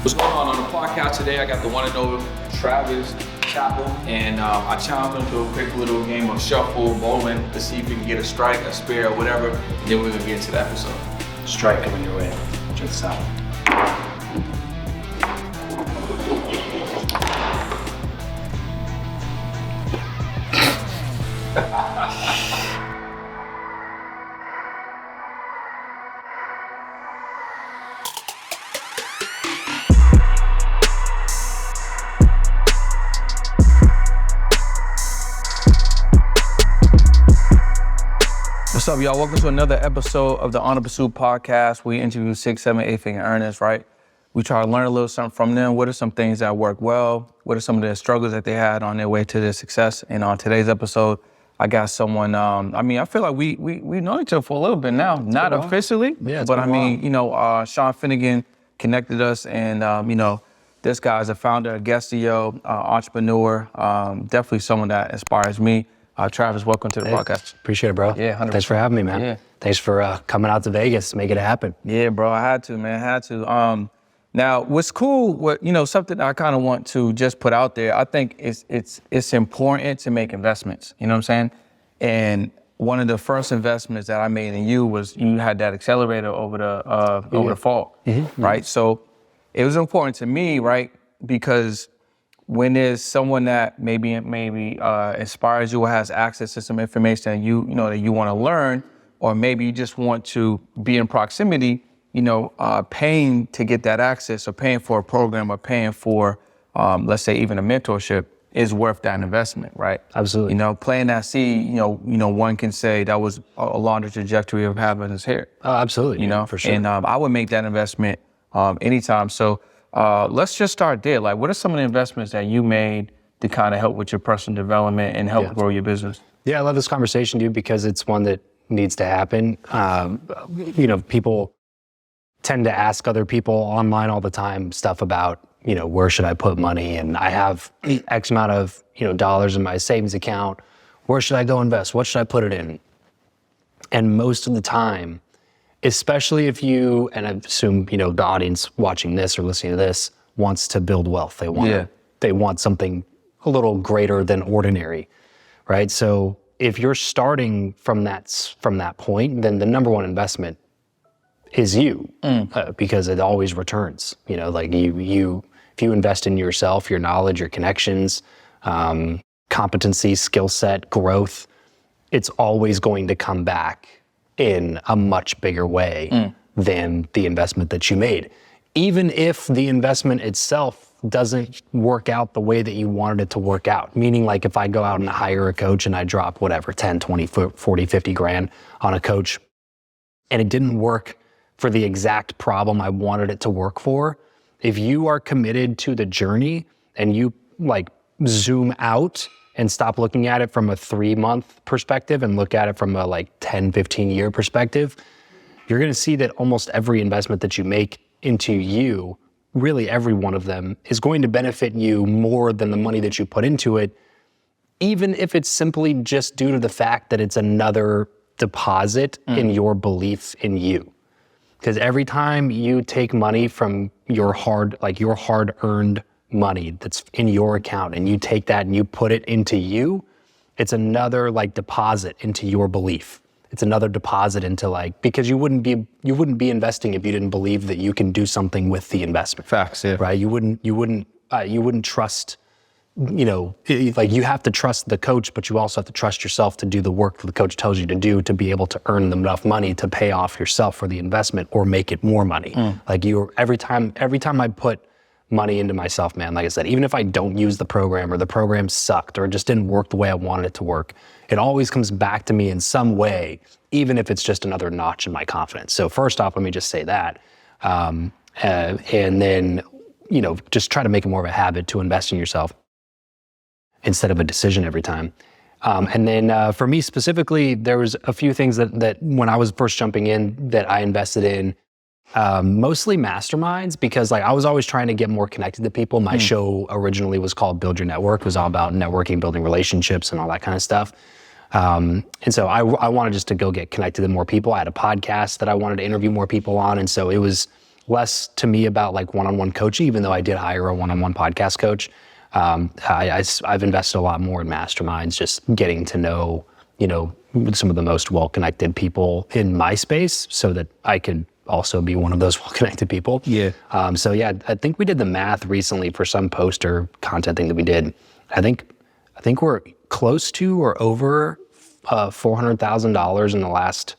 What's going on the podcast today? I got the one and only Travis Chappell, and I challenged him to a quick little game of shuffle, bowling, to see if we can get a strike, a spare, or whatever, and then we're gonna get into the episode. Strike coming your way. Check this out. What's up, y'all? Welcome to another episode of the On the Pursuit podcast. We interview 6, 7, 8-figure earners, right? We try to learn a little something from them. What are some things that work well? What are some of the struggles that they had on their way to their success? And on today's episode, I got someone, I feel like we've known each other for a little bit now, not officially, but Sean Finnegan connected us, and this guy is a founder of Guestio, entrepreneur, definitely someone that inspires me. Travis, welcome to the podcast. Appreciate it, bro. Yeah, 100%. Thanks for having me, man. Yeah. Thanks for coming out to Vegas to make it happen. Yeah, bro, I had to, man, I had to. Now, what's cool, something I kind of want to just put out there, I think it's important to make investments, you know what I'm saying? And one of the first investments that I made in you was you had that accelerator over the fall, right? So it was important to me, right? Because when there's someone that maybe inspires you or has access to some information that that you want to learn, or maybe you just want to be in proximity, paying to get that access, or paying for a program, or paying for, let's say, even a mentorship is worth that investment, right? Absolutely. Planting that seed, one can say that was along the trajectory of having us here. Oh, absolutely. For sure. And I would make that investment anytime. So let's just start there. Like, what are some of the investments that you made to kind of help with your personal development and help grow your business? Yeah, I love this conversation, dude, because it's one that needs to happen. People tend to ask other people online all the time stuff about, where should I put money? And I have X amount of, dollars in my savings account. Where should I go invest? What should I put it in? And most of the time, especially if you, and I assume, the audience watching this or listening to this wants to build wealth. They want something a little greater than ordinary, right? So if you're starting from that point, then the number one investment is you, because it always returns. If you invest in yourself, your knowledge, your connections, competency, skill set, growth, it's always going to come back in a much bigger way than the investment that you made. Even if the investment itself doesn't work out the way that you wanted it to work out. Meaning, like, if I go out and hire a coach and I drop whatever, 10, 20, 40, 50 grand on a coach, and it didn't work for the exact problem I wanted it to work for, if you are committed to the journey and you zoom out and stop looking at it from a 3-month perspective and look at it from a 10, 15 year perspective, you're gonna see that almost every investment that you make into you, really every one of them, is going to benefit you more than the money that you put into it, even if it's simply just due to the fact that it's another deposit in your belief in you. Because every time you take money from your hard-earned money that's in your account, and you take that and you put it into you, it's another deposit into your belief. It's another deposit into because you wouldn't be investing if you didn't believe that you can do something with the investment. Facts, yeah. Right? You wouldn't trust, you have to trust the coach, but you also have to trust yourself to do the work that the coach tells you to do to be able to earn enough money to pay off yourself for the investment or make it more money. Every time I put money into myself, man, like I said, even if I don't use the program, or the program sucked, or it just didn't work the way I wanted it to work, it always comes back to me in some way, even if it's just another notch in my confidence. So first off, let me just say that. And then, just try to make it more of a habit to invest in yourself instead of a decision every time. And then for me specifically, there was a few things that when I was first jumping in that I invested in, mostly masterminds, because I was always trying to get more connected to people. My show originally was called Build Your Network. It was all about networking, building relationships, and all that kind of stuff. And so I wanted just to go get connected to more people. I had a podcast that I wanted to interview more people on. And so it was less to me about like one-on-one coaching, even though I did hire a one-on-one podcast coach. I've invested a lot more in masterminds, just getting to know, some of the most well-connected people in my space so that I could also be one of those well-connected people. Yeah. I think we did the math recently for some poster content thing that we did. I think we're close to or over $400,000 in the last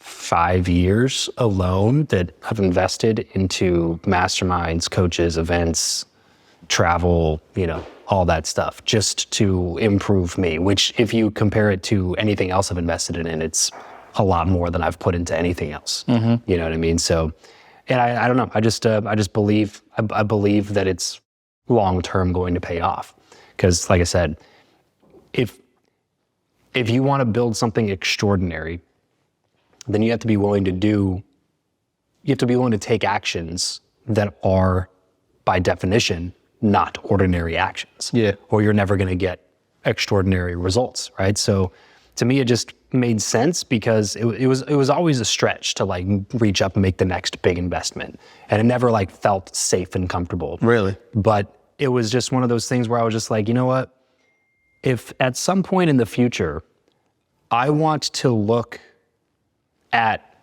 5 years alone that I've invested into masterminds, coaches, events, travel, all that stuff, just to improve me, which if you compare it to anything else I've invested in, it's a lot more than I've put into anything else. Mm-hmm. You know what I mean? So, and I don't know, I just believe, I believe that it's long-term going to pay off. Because like I said, if you want to build something extraordinary, then you have to be willing to take actions that are, by definition, not ordinary actions. Yeah. Or you're never going to get extraordinary results, right? So to me, it just made sense because it was always a stretch to like reach up and make the next big investment. And it never like felt safe and comfortable. Really? But it was just one of those things where I was just like, you know what? If at some point in the future, I want to look at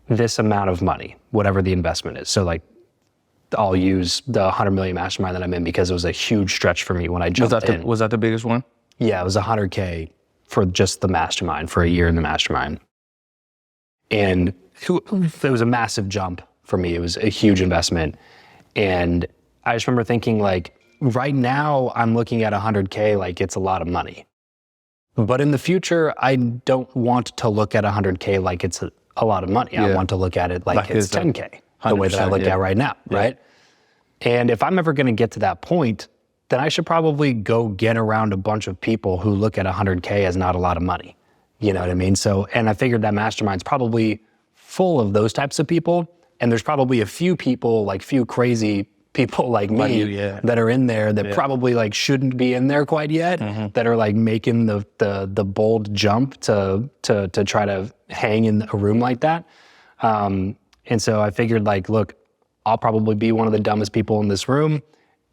this amount of money, whatever the investment is. So like, I'll use the 100 million mastermind that I'm in because it was a huge stretch for me when I jumped in. Was that the biggest one? Yeah, it was 100K for just the mastermind, for a year in the mastermind. And it was a massive jump for me. It was a huge investment. And I just remember thinking like, right now I'm looking at 100K like it's a lot of money. But in the future, I don't want to look at 100K like it's a lot of money. Yeah. I want to look at it like it's 10K, the way that I look at right now, right? And if I'm ever going to get to that point, then I should probably go get around a bunch of people who look at 100K as not a lot of money. You know what I mean? So, and I figured that mastermind's probably full of those types of people. And there's probably a few people, like few crazy people like me that are in there that probably like shouldn't be in there quite yet, that are like making the bold jump to try to hang in a room like that. And so I figured like, look, I'll probably be one of the dumbest people in this room,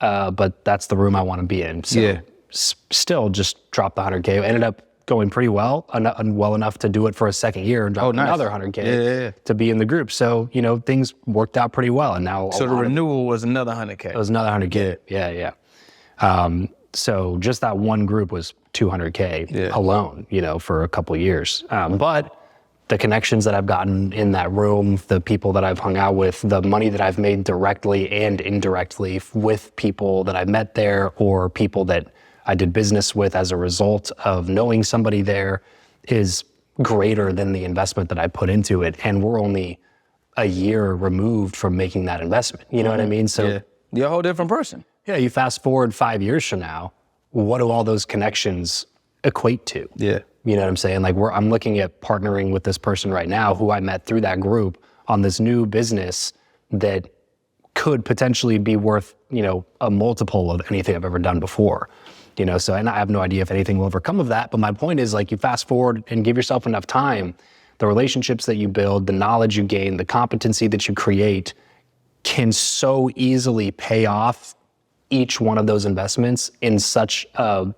but that's the room I want to be in. So still just dropped the 100K. Ended up going pretty well enough to do it for a second year and drop another 100K to be in the group. So, things worked out pretty well. And now so the renewal was another 100K. It was another 100K. Yeah. So just that one group was 200K alone, for a couple of years. But the connections that I've gotten in that room, the people that I've hung out with, the money that I've made directly and indirectly with people that I met there or people that I did business with as a result of knowing somebody there is greater than the investment that I put into it. And we're only a year removed from making that investment. You know what I mean? So you're a whole different person. Yeah, you fast forward 5 years from now, what do all those connections equate to? Yeah. You know what I'm saying? Like I'm looking at partnering with this person right now who I met through that group on this new business that could potentially be worth, a multiple of anything I've ever done before. So, and I have no idea if anything will ever come of that, but my point is like you fast forward and give yourself enough time, the relationships that you build, the knowledge you gain, the competency that you create can so easily pay off each one of those investments in such a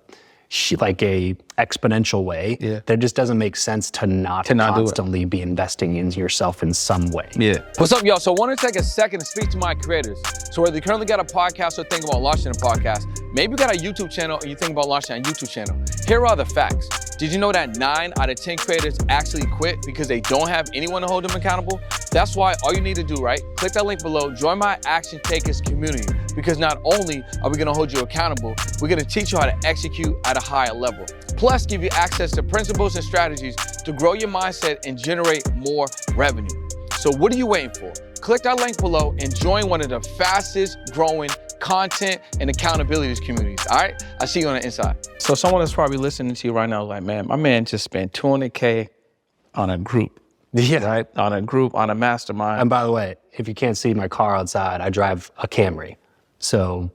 exponential way that it just doesn't make sense to not constantly be investing in yourself in some way. Yeah. What's up, y'all? So I want to take a second to speak to my creators. So whether you currently got a podcast or think about launching a podcast, maybe you got a YouTube channel and you think about launching a YouTube channel. Here are the facts. Did you know that 9 out of 10 creators actually quit because they don't have anyone to hold them accountable? That's why all you need to do, right? Click that link below, join my Action Takers community, because not only are we gonna hold you accountable, we're gonna teach you how to execute at a higher level. Plus, give you access to principles and strategies to grow your mindset and generate more revenue. So what are you waiting for? Click that link below and join one of the fastest growing content and accountability communities, all right? I'll see you on the inside. So someone that's probably listening to you right now is like, man, my man just spent 200K on a group. Yeah. Right? On a group, on a mastermind. And by the way, if you can't see my car outside, I drive a Camry. So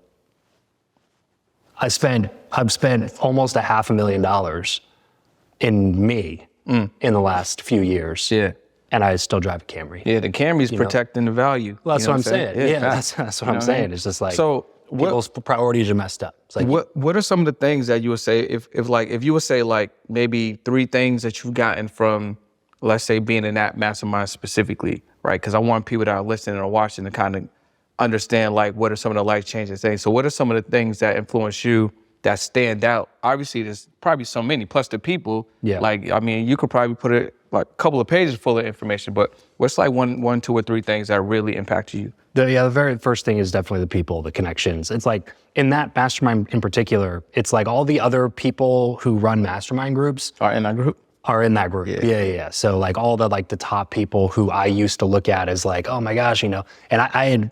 I've spent almost $500,000 in me in the last few years. Yeah. and I still drive a Camry. Yeah, the Camry's You know? protecting the value. Well, that's you know what I'm saying. Yeah, facts. that's what You I'm know saying. I mean? It's just like So people's priorities are messed up. It's like, what are some of the things that you would say if you would say like maybe 3 things that you've gotten from, let's say, being in that mastermind specifically, right? Because I want people that are listening or watching to kind of understand like what are some of the life changing things. So what are some of the things that influence you that stand out? Obviously, there's probably so many. Plus the people. Yeah. Like I mean, you could probably put it like a couple of pages full of information. But what's like one, 2, or 3 things that really impact you? the very first thing is definitely the people, the connections. It's like in that mastermind in particular, it's like all the other people who run mastermind groups Are in that group? are in that group. Yeah. So like all the like the top people who I used to look at as like, oh my gosh, you know, and I had,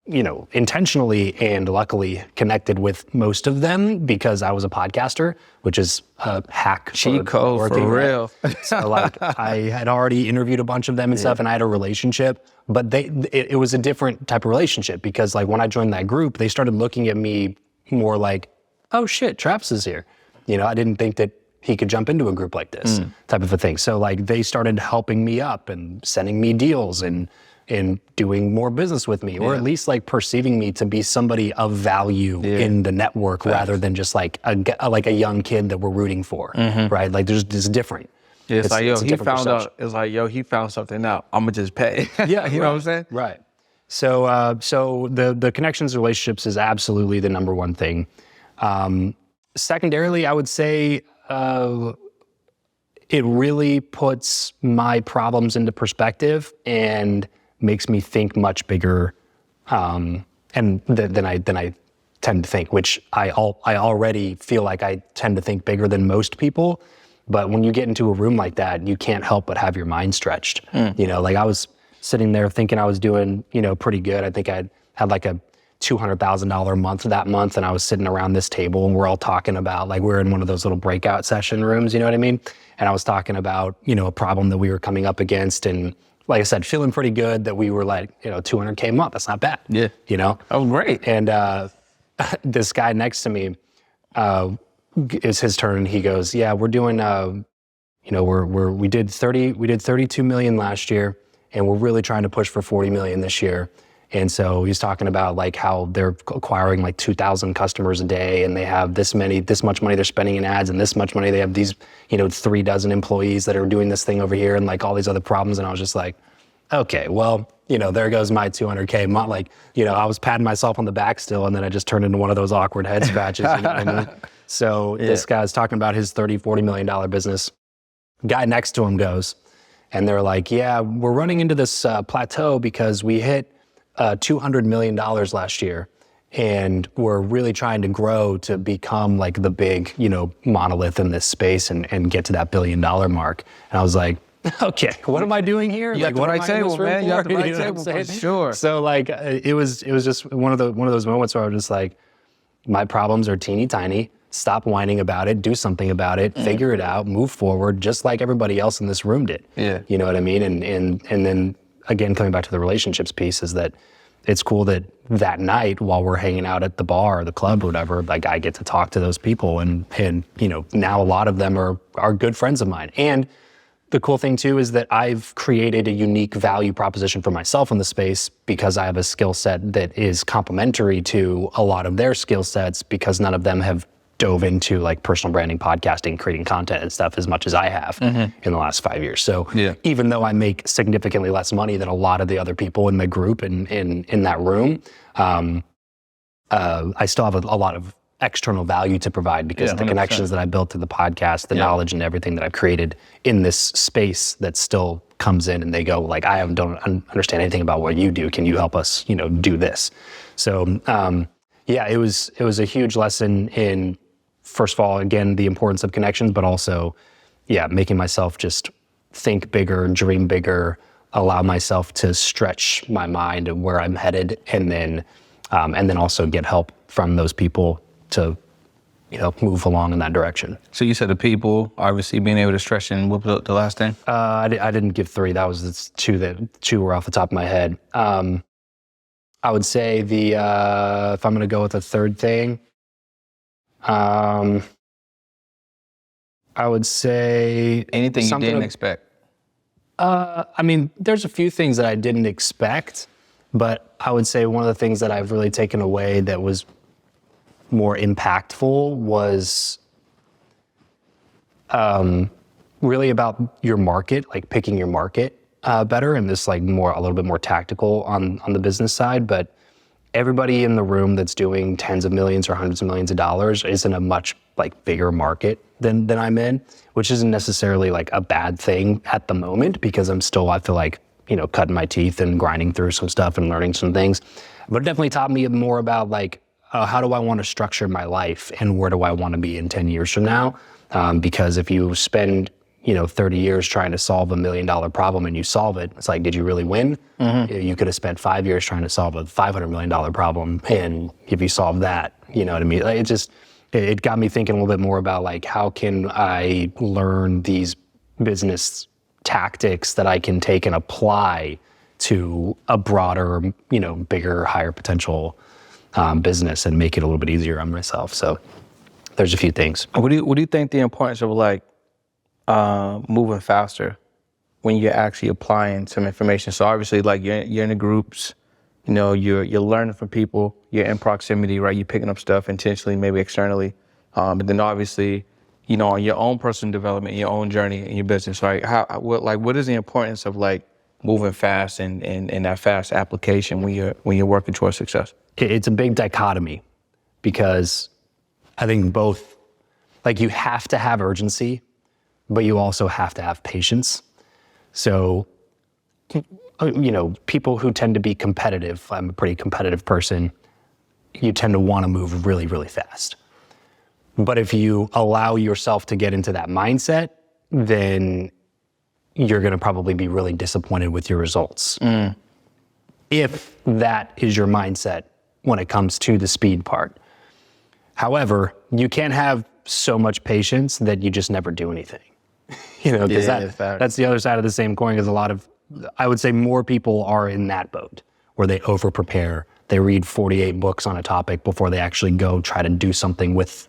you know, intentionally and luckily connected with most of them because I was a podcaster, which is a hack. Cheat code for real. So like I had already interviewed a bunch of them and stuff, and I had a relationship, but it was a different type of relationship because like when I joined that group, they started looking at me more like, oh shit, Travis is here. You know, I didn't think that he could jump into a group like this type of a thing. So like they started helping me up and sending me deals and doing more business with me, or at least like perceiving me to be somebody of value in the network rather than just like a young kid that we're rooting for, right? Like there's different. Yeah, it's like, yo, a he different found perception. out. It's like, yo, he found something out. I'm gonna just pay. Yeah, you know what I'm saying? Right. So so the connections, relationships is absolutely the number one thing. Secondarily, I would say it really puts my problems into perspective and makes me think much bigger and than I tend to think, which I already feel like I tend to think bigger than most people. But when you get into a room like that, you can't help but have your mind stretched. You know, like I was sitting there thinking I was doing, you know, pretty good. I think I had like a $200,000 month that month, and I was sitting around this table and we're all talking about, like, we're in one of those little breakout session rooms, you know what I mean? And I was talking about, you know, a problem that we were coming up against, and like I said, feeling pretty good that we were like, you know, 200K a month, that's not bad. Yeah. You know? Oh, great. And this guy next to me, it's his turn. He goes, yeah, we're doing, you know, we did 32 million last year, and we're really trying to push for 40 million this year. And so he's talking about like how they're acquiring like 2,000 customers a day, and they have this much money they're spending in ads, and this much money they have these, you know, 36 employees that are doing this thing over here, and like all these other problems. And I was just like, okay, well, you know, there goes my 200K. Like, you know, I was patting myself on the back still, and then I just turned into one of those awkward head scratches. You know what I mean? So this guy's talking about his $40 million business. Guy next to him goes, and they're like, yeah, we're running into this plateau because we hit $200 million last year, and we're really trying to grow to become like the big, you know, monolith in this space and get to that $1 billion mark. And I was like, okay, what am I doing here? You got the right table, man. You got the right table for sure. So like, it was just one of those moments where I was just like, my problems are teeny tiny. Stop whining about it. Do something about it. Figure it out. Move forward, just like everybody else in this room did. Yeah. You know what I mean? And then again, coming back to the relationships piece, is that it's cool that night while we're hanging out at the bar or the club or whatever, like I get to talk to those people, and you know, now a lot of them are good friends of mine. And the cool thing too is that I've created a unique value proposition for myself in the space because I have a skill set that is complementary to a lot of their skill sets, because none of them have dove into like personal branding, podcasting, creating content and stuff as much as I have in the last 5 years. So even though I make significantly less money than a lot of the other people in the group and in that room, I still have a lot of external value to provide because of the 100%. connections that I built through the podcast, the knowledge and everything that I've created in this space that still comes in, and they go like, I don't understand anything about what you do. Can you help us, you know, do this? So yeah, it was a huge lesson in, first of all, again, the importance of connections, but also, yeah, making myself just think bigger, dream bigger, allow myself to stretch my mind and where I'm headed, and then also get help from those people to, you know, move along in that direction. So you said the people, obviously being able to stretch, and what was the last thing? I didn't give 3. That was two were off the top of my head. I would say if I'm going to go with a third thing, I would say Anything you something didn't expect. I mean, there's a few things that I didn't expect, but I would say one of the things that I've really taken away that was more impactful was really about your market, like picking your market better, and this like a little bit more tactical on the business side. But everybody in the room that's doing tens of millions or hundreds of millions of dollars is in a much like bigger market than I'm in, which isn't necessarily like a bad thing at the moment, because I feel like, cutting my teeth and grinding through some stuff and learning some things. But it definitely taught me more about like, how do I want to structure my life and where do I want to be in 10 years from now? Because if you spend 30 years trying to solve $1 million problem and you solve it, it's like, did you really win? You could have spent 5 years trying to solve a $500 million problem, and if you solve that, you know what I mean? Like, it got me thinking a little bit more about like, how can I learn these business tactics that I can take and apply to a broader, bigger, higher potential business and make it a little bit easier on myself. So there's a few things. What do you think the importance of like moving faster when you're actually applying some information? So obviously, like you're in the groups, you're learning from people, you're in proximity, right? You're picking up stuff intentionally, maybe externally, but then obviously, on your own personal development, your own journey in your business, right? What is the importance of like moving fast and that fast application when you're working towards success? It's a big dichotomy, because I think both, like, you have to have urgency, but you also have to have patience. So, people who tend to be competitive, I'm a pretty competitive person, you tend to want to move really, really fast. But if you allow yourself to get into that mindset, then you're going to probably be really disappointed with your results. If that is your mindset when it comes to the speed part. However, you can't have so much patience that you just never do anything. Because that's the other side of the same coin, because I would say more people are in that boat where they over prepare. They read 48 books on a topic before they actually go try to do something with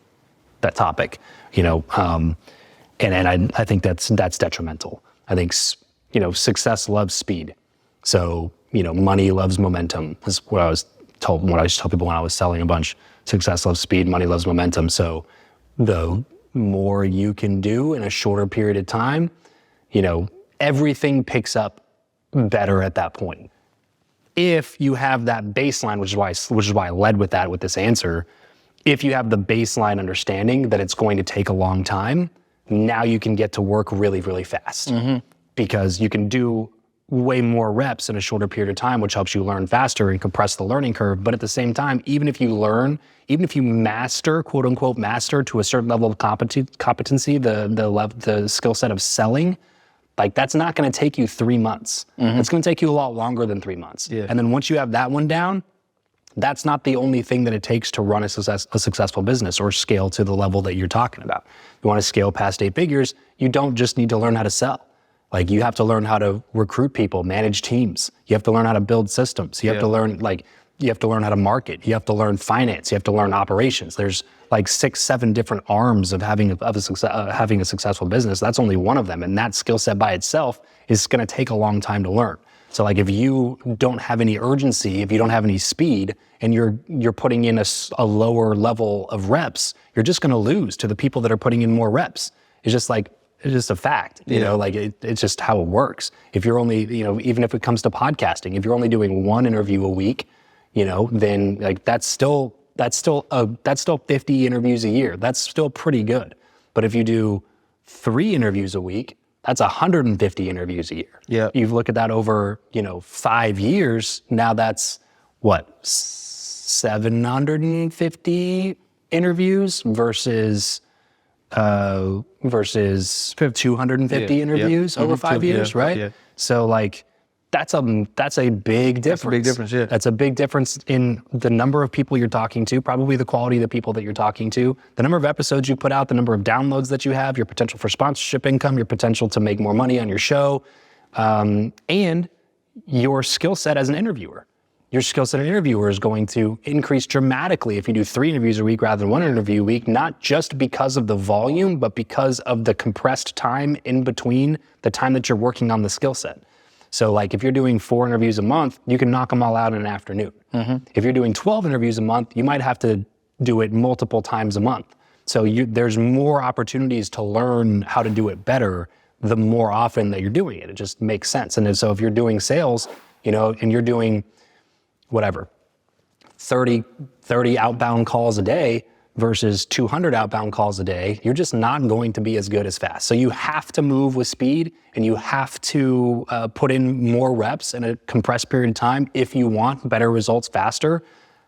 that topic, and I think that's detrimental. I think, success loves speed. So, money loves momentum is what I used to tell people when I was selling a bunch. Success loves speed, money loves momentum. So the more you can do in a shorter period of time, everything picks up better at that point. If you have that baseline, which is why I led with this answer, if you have the baseline understanding that it's going to take a long time, now you can get to work really, really fast, because you can do way more reps in a shorter period of time, which helps you learn faster and compress the learning curve. But at the same time, even if you master, quote unquote, master to a certain level of competency, the skill set of selling, like, that's not going to take you 3 months. It's going to take you a lot longer than 3 months. Yeah. And then once you have that one down, that's not the only thing that it takes to run a successful business or scale to the level that you're talking about. You want to scale past 8 figures, you don't just need to learn how to sell. Like, you have to learn how to recruit people, manage teams. You have to learn how to build systems. You have to learn, how to market. You have to learn finance. You have to learn operations. There's like 6, 7 different arms of having a successful business. That's only one of them. And that skill set by itself is going to take a long time to learn. So like, if you don't have any urgency, if you don't have any speed, and you're putting in a lower level of reps, you're just going to lose to the people that are putting in more reps. It's just a fact, it's just how it works. If you're only, even if it comes to podcasting, if you're only doing 1 interview a week, then like that's still 50 interviews a year. That's still pretty good. But if you do 3 interviews a week, that's 150 interviews a year. Yeah. You look at that over, 5 years. Now that's what, 750 interviews versus 250 interviews over 5 years, right? Yeah. So like, that's a big difference. That's a big difference, yeah. That's a big difference in the number of people you're talking to, probably the quality of the people that you're talking to, the number of episodes you put out, the number of downloads that you have, your potential for sponsorship income, your potential to make more money on your show, and your skill set as an interviewer. your skill set as an interviewer is going to increase dramatically if you do 3 interviews a week rather than 1 interview a week, not just because of the volume, but because of the compressed time in between the time that you're working on the skill set. So like if you're doing 4 interviews a month, you can knock them all out in an afternoon. If you're doing 12 interviews a month, you might have to do it multiple times a month. So there's more opportunities to learn how to do it better the more often that you're doing it. It just makes sense. And so if you're doing sales, and you're doing whatever, 30 outbound calls a day versus 200 outbound calls a day, you're just not going to be as good as fast. So you have to move with speed, and you have to put in more reps in a compressed period of time if you want better results faster.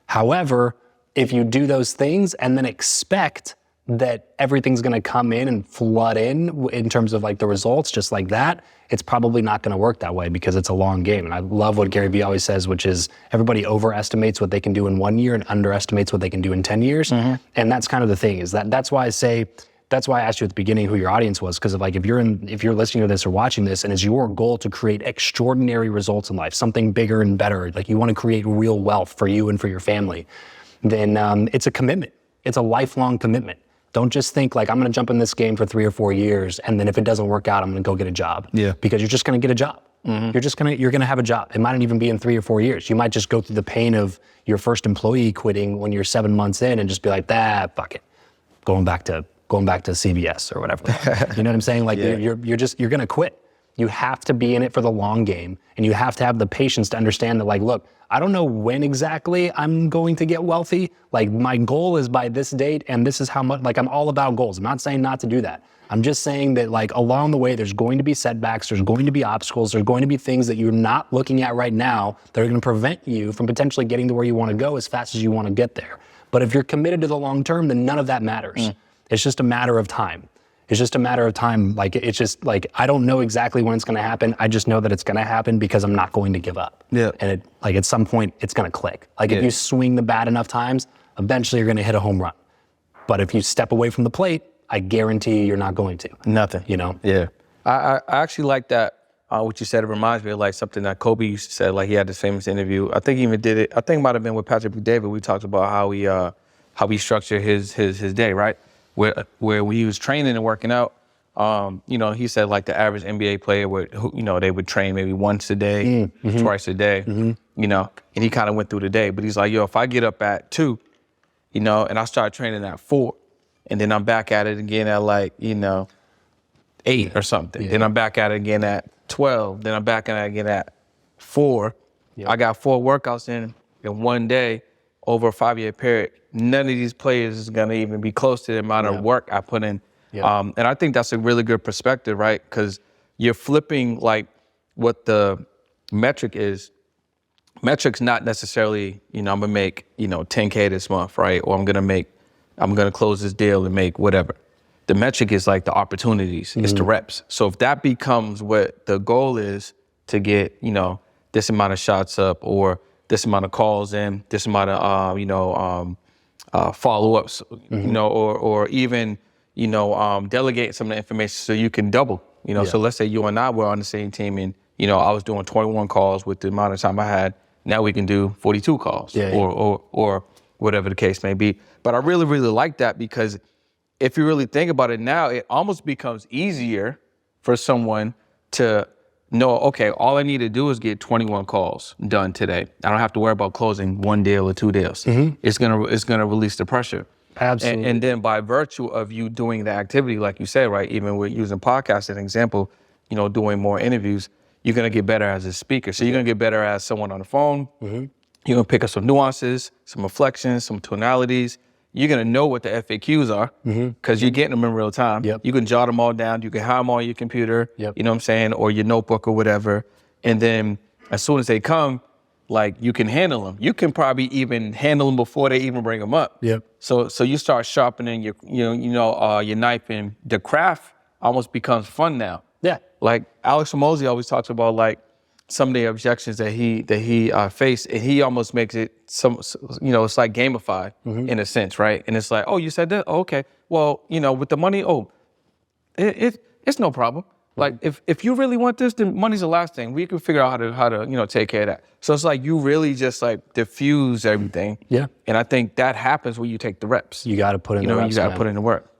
However, if you do those things and then expect that everything's going to come in and flood in terms of like the results just like that, it's probably not going to work that way because it's a long game. And I love what Gary Vee always says, which is everybody overestimates what they can do in 1 year and underestimates what they can do in 10 years. And that's kind of the thing, is that's why I asked you at the beginning who your audience was, because if you're listening to this or watching this and it's your goal to create extraordinary results in life, something bigger and better, like you want to create real wealth for you and for your family, then it's a commitment. It's a lifelong commitment. Don't just think like, I'm going to jump in this game for 3 or 4 years, and then if it doesn't work out, I'm going to go get a job. Yeah. Because you're just going to get a job. You're going to have a job. It might not even be in 3 or 4 years. You might just go through the pain of your first employee quitting when you're 7 months in and just be like, fuck it, going back to CBS or whatever. You know what I'm saying? Like you're going to quit. You have to be in it for the long game, and you have to have the patience to understand that, like, look, I don't know when exactly I'm going to get wealthy. Like, my goal is by this date, and this is how much, like, I'm all about goals. I'm not saying not to do that. I'm just saying that, like, along the way, there's going to be setbacks, there's going to be obstacles, there's going to be things that you're not looking at right now that are going to prevent you from potentially getting to where you want to go as fast as you want to get there. But if you're committed to the long term, then none of that matters. It's just a matter of time. It's just a matter of time. Like, it's just like, I don't know exactly when it's going to happen. I just know that it's going to happen because I'm not going to give up. Yeah. And at some point it's going to click. Like if you swing the bat enough times, eventually you're going to hit a home run. But if you step away from the plate, I guarantee you're not going to. Nothing. Yeah. I actually like that. What you said, it reminds me of like something that Kobe used to say. Like he had this famous interview. I think he even did it. I think it might've been with Patrick B. David. We talked about how he structured his day, right? Where he was training and working out, he said like the average NBA player they would train maybe once a day, twice a day, and he kind of went through the day. But he's like, if I get up at 2, and I start training at 4, and then I'm back at it again at 8 or something. Then I'm back at it again at 12. Then I'm back at it again at 4. I got 4 workouts in one day over a 5-year period. None of these players is going to even be close to the amount of work I put in. And I think that's a really good perspective, right? Because you're flipping like what the metric is. Metric's not necessarily, I'm going to make, $10K this month, right? Or I'm going to close this deal and make whatever. The metric is like the opportunities. It's the reps. So if that becomes what the goal is, to get, this amount of shots up, or this amount of calls in, this amount of, follow-ups, or even, delegate some of the information so you can double, So let's say you and I were on the same team, and, I was doing 21 calls with the amount of time I had. Now we can do 42 calls or whatever the case may be. But I really, really like that, because if you really think about it now, it almost becomes easier for someone to know, okay, all I need to do is get 21 calls done today. I don't have to worry about closing 1 deal or 2 deals. It's gonna release the pressure. Absolutely. And then by virtue of you doing the activity, like you said, right, even with using podcasts as an example, doing more interviews, you're gonna get better as a speaker. So you're gonna get better as someone on the phone. You're gonna pick up some nuances, some inflections, some tonalities. You're gonna know what the FAQs are, because you're getting them in real time. You can jot them all down. You can have them on your computer, you know what I'm saying, or your notebook or whatever. And then as soon as they come, like, you can handle them. You can probably even handle them before they even bring them up. So you start sharpening your knife, and the craft almost becomes fun now. Like Alex Hormozi always talks about like some of the objections that he faced, and he almost makes it it's like gamified in a sense, right? And it's like, oh, you said that? Oh, okay. Well, with the money, it's no problem. Like if you really want this, then money's the last thing. We can figure out how to take care of that. So it's like you really just like diffuse everything. Yeah. And I think that happens when you take the reps. You got to put in the reps. You got to put in the work.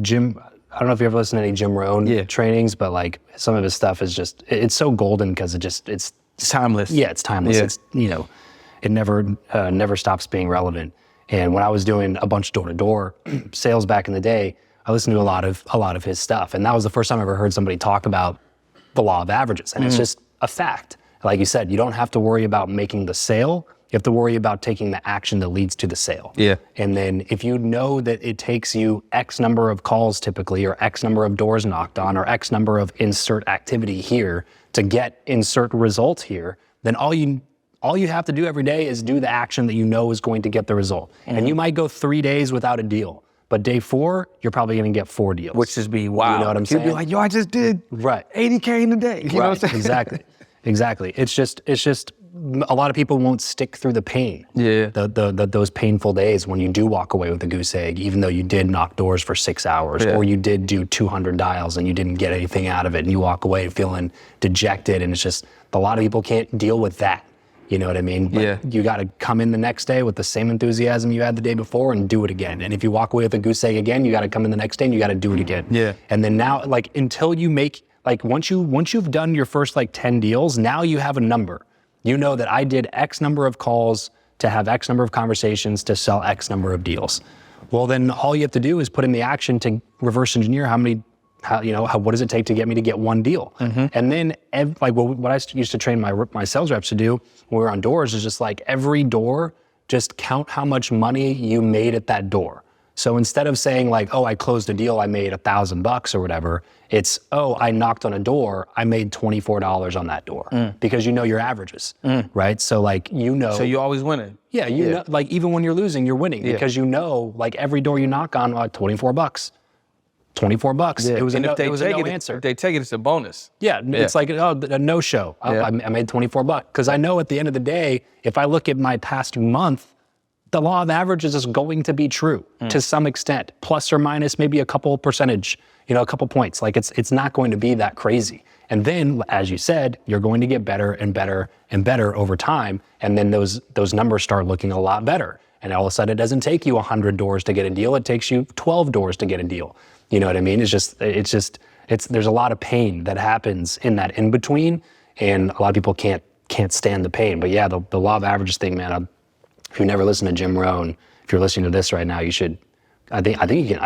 Jim, I don't know if you ever listened to any Jim Rohn trainings, but like some of his stuff is just, it's so golden because it's timeless. Yeah, it's timeless. Yeah. It's, it never stops being relevant. And when I was doing a bunch of door-to-door sales back in the day, I listened to a lot of his stuff. And that was the first time I ever heard somebody talk about the law of averages. And it's just a fact. Like you said, you don't have to worry about making the sale. You have to worry about taking the action that leads to the sale. Yeah. And then if you know that it takes you X number of calls typically, or X number of doors knocked on, or X number of insert activity here to get insert result here, then all you have to do every day is do the action that you know is going to get the result. And you might go 3 days without a deal, but day 4, you're probably going to get 4 deals. Which is be wow. You know what I'm saying? You'd be like, yo, I just did $80K in a day. You know what I'm saying? Exactly. It's just a lot of people won't stick through the pain. Yeah. Those painful days when you do walk away with a goose egg, even though you did knock doors for 6 hours, or you did do 200 dials and you didn't get anything out of it, and you walk away feeling dejected. And it's just, a lot of people can't deal with that. You know what I mean? But you got to come in the next day with the same enthusiasm you had the day before and do it again. And if you walk away with a goose egg again, you got to come in the next day and you got to do it again. Yeah. And then now, like, until you make, like, once you've done your first like 10 deals, now you have a number. You know that I did X number of calls to have X number of conversations to sell X number of deals. Well, then all you have to do is put in the action to reverse engineer what does it take to get me to get one deal? And then what I used to train my sales reps to do when we were on doors is just like every door, just count how much money you made at that door. So instead of saying like, oh, I closed a deal, I made $1,000 or whatever, it's, oh, I knocked on a door, I made $24 on that door, because you know your averages, right? So like, So you always winning. Yeah, you know, like even when you're losing, you're winning because you know, like every door you knock on, like $24. $24. It was a no answer. If they take it, it's a bonus. Yeah, it's like, a no-show. I made $24 because I know at the end of the day, if I look at my past month, the law of averages is going to be true to some extent, plus or minus maybe a couple percentage, a couple points. Like it's not going to be that crazy. And then, as you said, you're going to get better and better and better over time. And then those numbers start looking a lot better. And all of a sudden, it doesn't take you 100 doors to get a deal. It takes you 12 doors to get a deal. You know what I mean? There's a lot of pain that happens in that in between, and a lot of people can't stand the pain. But yeah, the law of averages thing, man. If you never listened to Jim Rohn, if you're listening to this right now, you should. I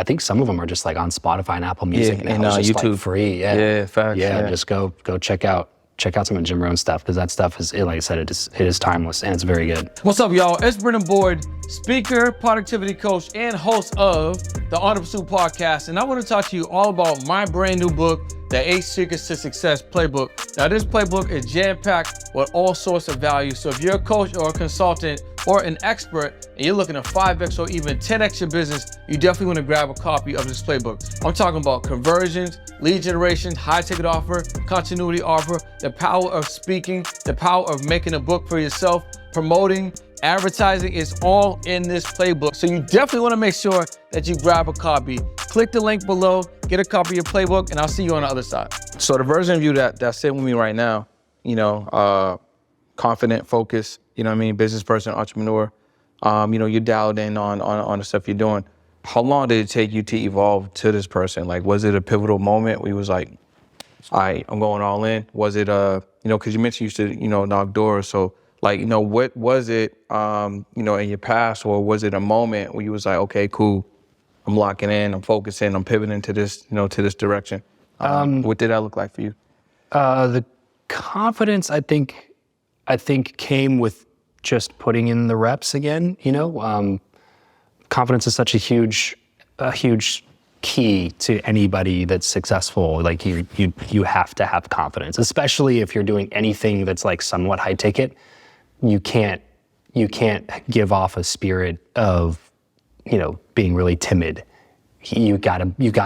think some of them are just like on Spotify and Apple Music and just YouTube like free. Yeah, facts. Yeah, just go check out some of Jim Rohn's stuff, because that stuff is, like I said, it is timeless and it's very good. What's up, y'all? It's Brendan Boyd, speaker, productivity coach, and host of the On the Pursuit podcast. And I want to talk to you all about my brand new book, The 8 Secrets to Success Playbook. Now, this playbook is jam-packed with all sorts of value. So if you're a coach or a consultant or an expert and you're looking to 5X or even 10X your business, you definitely want to grab a copy of this playbook. I'm talking about conversions, lead generation, high ticket offer, continuity offer, the power of speaking, the power of making a book for yourself, promoting, advertising. Is all in this playbook. So you definitely want to make sure that you grab a copy. Click the link below, get a copy of your playbook, and I'll see you on the other side. So the version of you that's sitting with me right now, confident, focused, business person, entrepreneur, you're dialed in on the stuff you're doing. How long did it take you to evolve to this person? Like, was it a pivotal moment where you was like, all right, I'm going all in? Was it, because you mentioned you used to, knock doors. So like, what was it, in your past, or was it a moment where you was like, okay, cool, I'm locking in, I'm focusing, I'm pivoting to this, to this direction? What did that look like for you? The confidence, I think came with just putting in the reps again. Confidence is such a huge key to anybody that's successful. Like you have to have confidence, especially if you're doing anything that's like somewhat high ticket. You can't give off a spirit of, being really timid. You gotta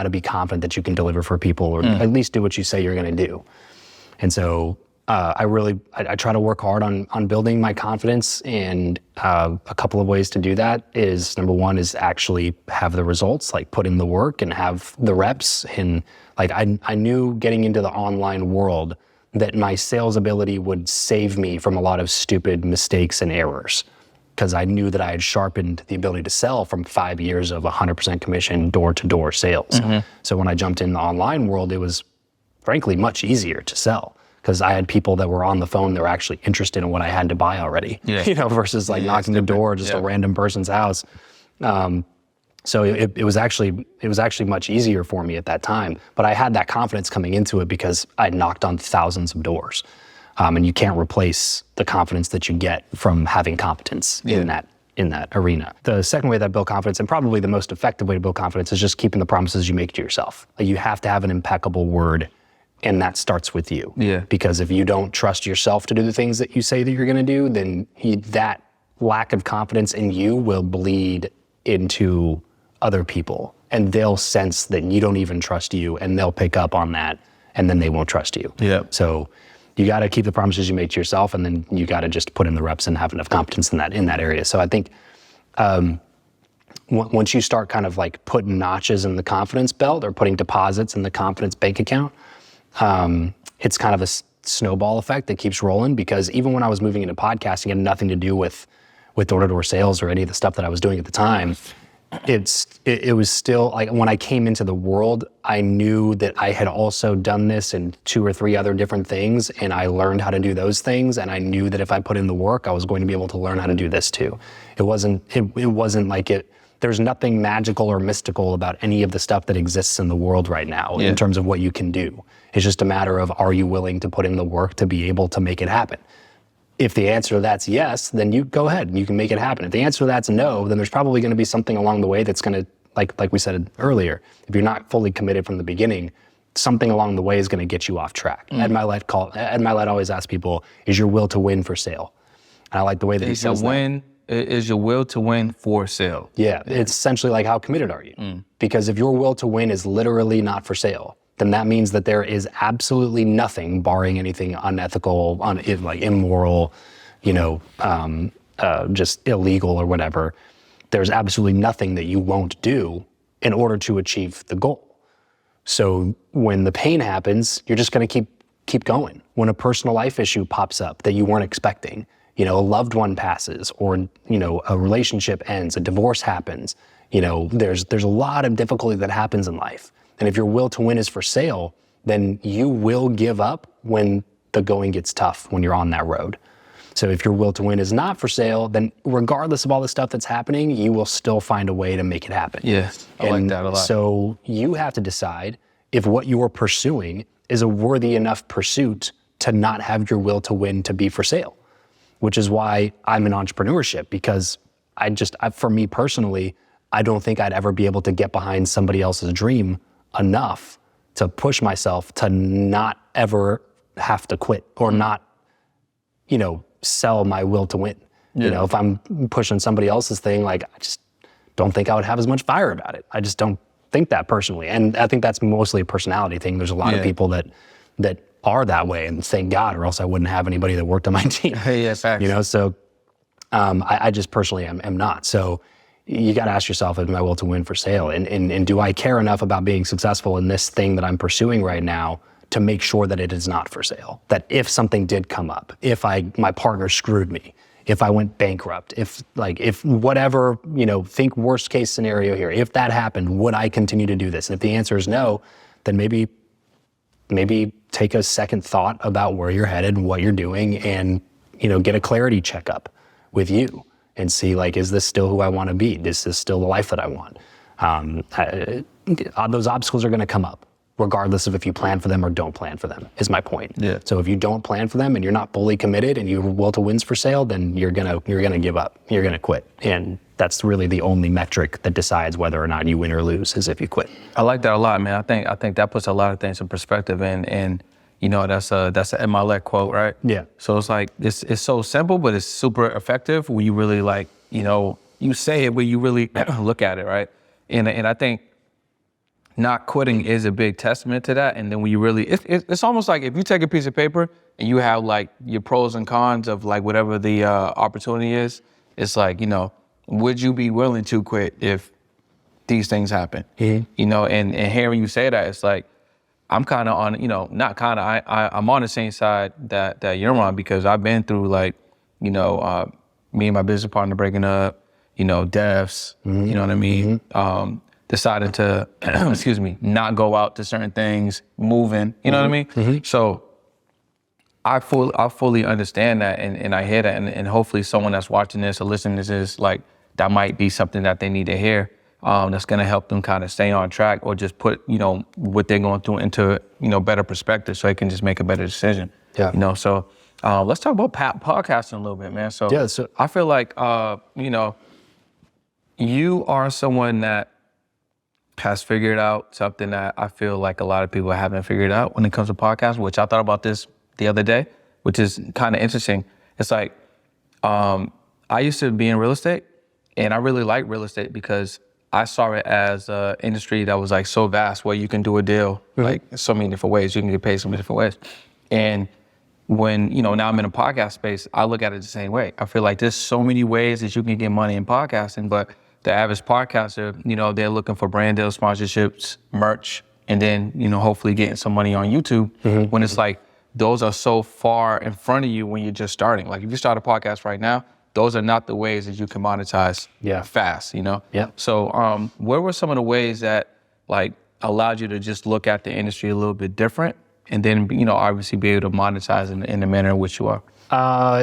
be confident that you can deliver for people, or at least do what you say you're gonna do. And so I try to work hard on building my confidence, and a couple of ways to do that is, number one is actually have the results, like put in the work and have the reps. And like I knew getting into the online world that my sales ability would save me from a lot of stupid mistakes and errors, because I knew that I had sharpened the ability to sell from 5 years of 100% commission door-to-door sales. So when I jumped in the online world, it was frankly much easier to sell, because I had people that were on the phone that were actually interested in what I had to buy already, versus like knocking the door, just a random person's house. So it was actually much easier for me at that time. But I had that confidence coming into it because I knocked on thousands of doors. And you can't replace the confidence that you get from having competence in that arena. The second way that I build confidence, and probably the most effective way to build confidence, is just keeping the promises you make to yourself. Like, you have to have an impeccable word, and that starts with you. Because if you don't trust yourself to do the things that you say that you're gonna do, then that lack of confidence in you will bleed into other people, and they'll sense that you don't even trust you, and they'll pick up on that, and then they won't trust you. So you got to keep the promises you make to yourself, and then you got to just put in the reps and have enough competence in that area. So I think once you start kind of like putting notches in the confidence belt, or putting deposits in the confidence bank account, it's kind of a snowball effect that keeps rolling. Because even when I was moving into podcasting, it had nothing to do with door-to-door sales or any of the stuff that I was doing at the time. It was still like, when I came into the world, I knew that I had also done this in 2 or 3 other different things, and I learned how to do those things, and I knew that if I put in the work, I was going to be able to learn how to do this too. It wasn't like there's nothing magical or mystical about any of the stuff that exists in the world right now in terms of what you can do. It's just a matter of, are you willing to put in the work to be able to make it happen? If the answer to that's yes, then you go ahead and you can make it happen. If the answer to that's no, then there's probably going to be something along the way that's going to, like we said earlier, if you're not fully committed from the beginning, something along the way is going to get you off track. Ed Milet always asks people, is your will to win for sale? And I like the way that he says that. Is your will to win for sale? Yeah, it's essentially like, how committed are you? Because if your will to win is literally not for sale, then that means that there is absolutely nothing, barring anything unethical, like immoral, just illegal or whatever. There's absolutely nothing that you won't do in order to achieve the goal. So when the pain happens, you're just going to keep going. When a personal life issue pops up that you weren't expecting, a loved one passes, or a relationship ends, a divorce happens, there's a lot of difficulty that happens in life. And if your will to win is for sale, then you will give up when the going gets tough, when you're on that road. So if your will to win is not for sale, then regardless of all the stuff that's happening, you will still find a way to make it happen. Yeah, I like that a lot. So you have to decide if what you are pursuing is a worthy enough pursuit to not have your will to win to be for sale, which is why I'm in entrepreneurship, because for me personally, I don't think I'd ever be able to get behind somebody else's dream enough to push myself to not ever have to quit, or not, sell my will to win. If I'm pushing somebody else's thing, like, I just don't think I would have as much fire about it. I just don't think that personally. And I think that's mostly a personality thing. There's a lot of people that are that way, and thank God, or else I wouldn't have anybody that worked on my team. Facts. So I just personally am not. So you got to ask yourself, is my will to win for sale? And do I care enough about being successful in this thing that I'm pursuing right now to make sure that it is not for sale? That if something did come up, if my partner screwed me, if I went bankrupt, if whatever, think worst case scenario here, if that happened, would I continue to do this? And if the answer is no, then maybe take a second thought about where you're headed and what you're doing, and, get a clarity checkup with you and see, is this still who I want to be? Is this still the life that I want? Those obstacles are going to come up, regardless of if you plan for them or don't plan for them, is my point. Yeah. So if you don't plan for them and you're not fully committed and your will to win's for sale, then you're gonna give up. You're gonna quit. And that's really the only metric that decides whether or not you win or lose, is if you quit. I like that a lot, man. I think that puts a lot of things in perspective, and that's an Ed Milet quote, right? Yeah. So it's like, it's so simple, but it's super effective when you really you say it when you really look at it, right? And I think not quitting is a big testament to that. And then when you really, it's almost like if you take a piece of paper and you have like your pros and cons of like whatever the opportunity is, it's like, you know, would you be willing to quit if these things happen? Mm-hmm. You know, and hearing you say that, it's like, I'm kind of on, you know, not kind of, I'm on the same side that you're on, because I've been through like, you know, me and my business partner breaking up, you know, deaths, you know what I mean? Decided to, excuse me, not go out to certain things, moving, you know what I mean? So I fully understand that, and I hear that, and hopefully someone that's watching this or listening to this, like, that might be something that they need to hear. That's going to help them kind of stay on track, or just put, you know, what they're going through into, you know, better perspective, so they can just make a better decision. Yeah. You know, so let's talk about podcasting a little bit, man. So, yeah, so I feel like, you know, you are someone that has figured out something that I feel like a lot of people haven't figured out when it comes to podcasting, which I thought about this the other day, which is kind of interesting. It's like, I used to be in real estate, and I really like real estate because I saw it as an industry that was like so vast, where you can do a deal like so many different ways. You can get paid so many different ways. And when, you know, now I'm in a podcast space, I look at it the same way. I feel like there's so many ways that you can get money in podcasting, but the average podcaster, you know, they're looking for brand deals, sponsorships, merch, and then, you know, hopefully getting some money on YouTube, when it's like, those are so far in front of you when you're just starting. Like if you start a podcast right now, those are not the ways that you can monetize fast, you know? Yeah. So what were some of the ways that like allowed you to just look at the industry a little bit different, and then, you know, obviously be able to monetize in the manner in which you are?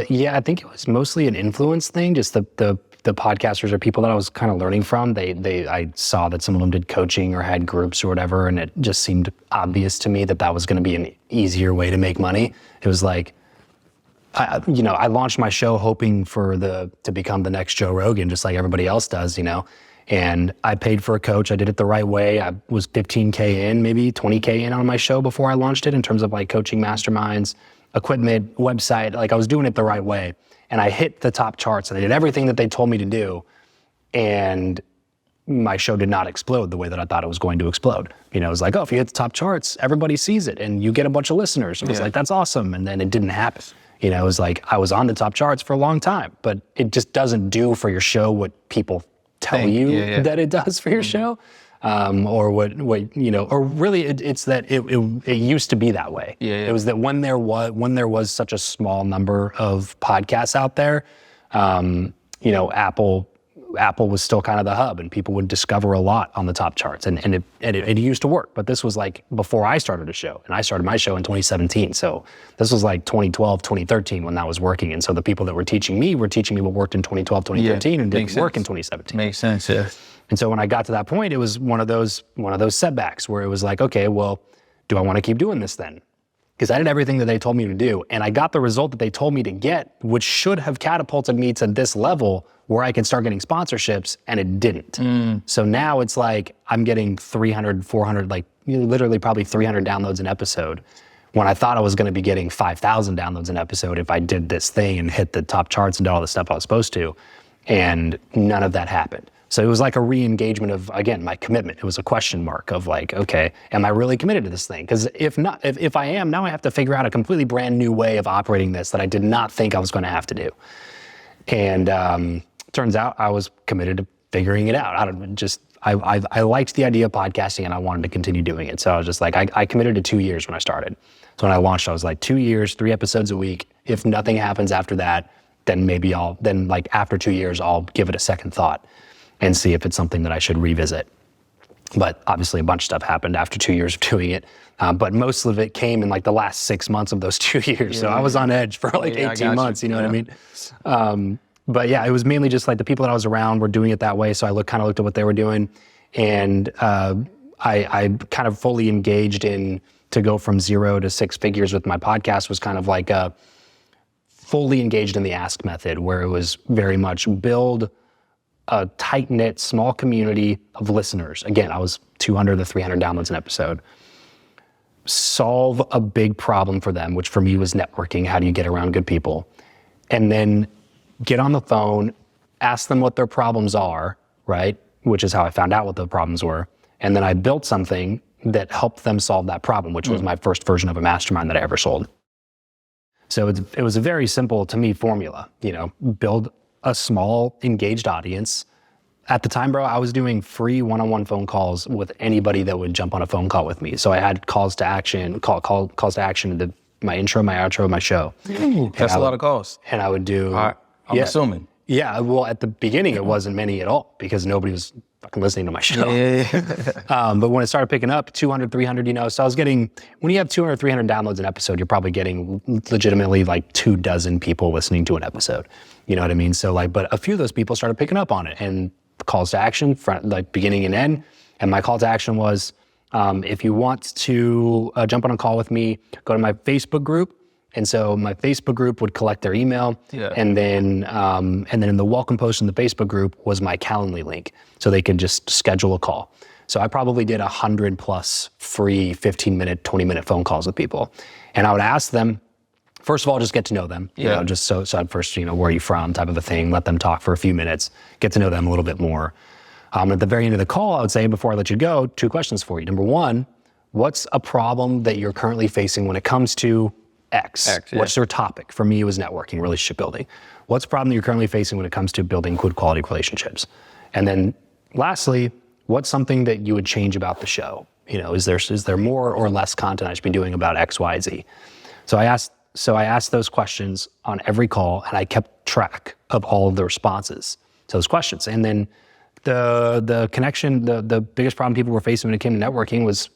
Yeah, I think it was mostly an influence thing. Just the podcasters or people that I was kind of learning from. I saw that some of them did coaching or had groups or whatever, and it just seemed obvious to me that that was going to be an easier way to make money. It was like, I launched my show hoping to become the next Joe Rogan, just like everybody else does, you know. And I paid for a coach. I did it the right way. I was 15K in, maybe 20K in on my show before I launched it, in terms of like coaching, masterminds, equipment, website. Like I was doing it the right way. And I hit the top charts, and I did everything that they told me to do. And my show did not explode the way that I thought it was going to explode. You know, it was like, oh, if you hit the top charts, everybody sees it and you get a bunch of listeners. And it's like, that's awesome. And then it didn't happen. You know, it was like, I was on the top charts for a long time, but it just doesn't do for your show what people tell you that it does for your show. Or what, you know, or really it's that it used to be that way. It was that when there was such a small number of podcasts out there, you know, Apple was still kind of the hub, and people would discover a lot on the top charts, and it used to work. But this was like before I started a show, and I started my show in 2017. So this was like 2012, 2013 when that was working. And so the people that were teaching me what worked in 2012, 2013 and didn't work in 2017. Makes sense, yeah. And so when I got to that point, it was one of those setbacks where it was like, okay, well, do I want to keep doing this then? Because I did everything that they told me to do, and I got the result that they told me to get, which should have catapulted me to this level where I could start getting sponsorships, and it didn't. So now it's like I'm getting 300, 400, like literally probably 300 downloads an episode, when I thought I was going to be getting 5,000 downloads an episode if I did this thing and hit the top charts and did all the stuff I was supposed to, and none of that happened. So it was like a re-engagement of, again, my commitment. It was a question mark of like, okay, am I really committed to this thing? Because if not, if I am, now I have to figure out a completely brand new way of operating this that I did not think I was going to have to do. And turns out I was committed to figuring it out. I liked the idea of podcasting, and I wanted to continue doing it. So I was just like, I committed to 2 years when I started. So when I launched, I was like, 2 years, 3 episodes a week. If nothing happens after that, then maybe like after 2 years, I'll give it a second thought and see if it's something that I should revisit. But obviously a bunch of stuff happened after 2 years of doing it. But most of it came in like the last 6 months of those 2 years. So I was on edge for like 18 months, you know what I mean? But yeah, it was mainly just like the people that I was around were doing it that way. So I kind of looked at what they were doing, and I kind of fully engaged in to go from 0 to 6 figures with my podcast was kind of like fully engaged in the ask method, where it was very much build a tight-knit, small community of listeners. Again, I was 200 to 300 downloads an episode. Solve a big problem for them, which for me was networking. How do you get around good people? And then get on the phone, ask them what their problems are, right? Which is how I found out what the problems were. And then I built something that helped them solve that problem, which was my first version of a mastermind that I ever sold. So it was a very simple, to me, formula, build a small engaged audience. At the time, bro, I was doing free one-on-one phone calls with anybody that would jump on a phone call with me. So I had calls to action, calls to action in my intro, my outro, my show. That's a lot of calls. And I would do. I'm assuming. Yeah, well, at the beginning, it wasn't many at all because nobody was fucking listening to my show. But when it started picking up, 200, 300, so I was getting, when you have 200, 300 downloads an episode, you're probably getting legitimately like 24 people listening to an episode. You know what I mean? So but a few of those people started picking up on it, and calls to action, beginning and end. And my call to action was, if you want to jump on a call with me, go to my Facebook group. And so my Facebook group would collect their email, and then in the welcome post in the Facebook group was my Calendly link, so they could just schedule a call. So I probably did 100+ free 15-minute, 20-minute phone calls with people, and I would ask them, first of all, just get to know them, just so I'd first, where are you from, type of a thing, let them talk for a few minutes, get to know them a little bit more. At the very end of the call, I would say, before I let you go, 2 questions for you. Number one, what's a problem that you're currently facing when it comes to X? What's your topic? For me, it was networking, relationship building. What's the problem that you're currently facing when it comes to building good quality relationships? And then lastly, what's something that you would change about the show? Is there more or less content I should be doing about X, Y, Z? So I asked those questions on every call, and I kept track of all of the responses to those questions. And then the connection, the biggest problem people were facing when it came to networking was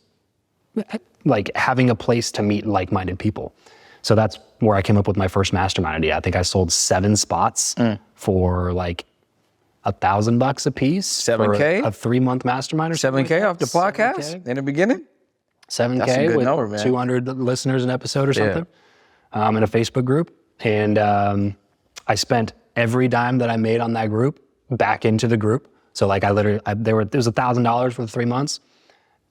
like having a place to meet like-minded people. So that's where I came up with my first mastermind idea. I think I sold 7 spots for like $1,000 a piece. $7K? For a 3-month mastermind or something. $7K off the podcast in the beginning? $7K That's a good with number, man. 200 listeners an episode or something, in a Facebook group. And I spent every dime that I made on that group back into the group. So like there was $1,000 for the 3 months,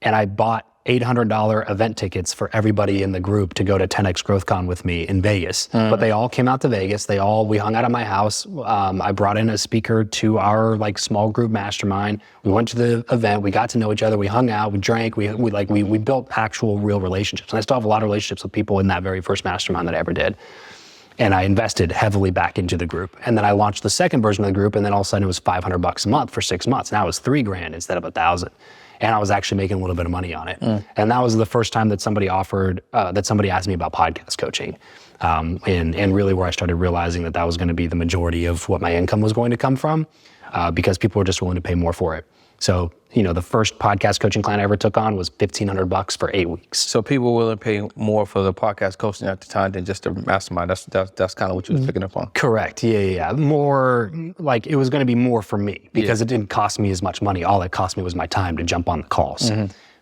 and I bought $800 event tickets for everybody in the group to go to 10X GrowthCon with me in Vegas. But they all came out to Vegas. We hung out at my house. I brought in a speaker to our small group mastermind. We went to the event. We got to know each other. We hung out. We drank. We built actual real relationships. And I still have a lot of relationships with people in that very first mastermind that I ever did. And I invested heavily back into the group. And then I launched the second version of the group, and then all of a sudden it was $500 a month for 6 months. Now it was $3,000 instead of $1,000. And I was actually making a little bit of money on it. And that was the first time that somebody asked me about podcast coaching. And really where I started realizing that was going to be the majority of what my income was going to come from, because people were just willing to pay more for it. So, the first podcast coaching client I ever took on was $1,500 for 8 weeks. So people were willing to pay more for the podcast coaching at the time than just the mastermind. That's kind of what you was picking up on. Correct. Yeah. More like it was going to be more for me because it didn't cost me as much money. All it cost me was my time to jump on the calls.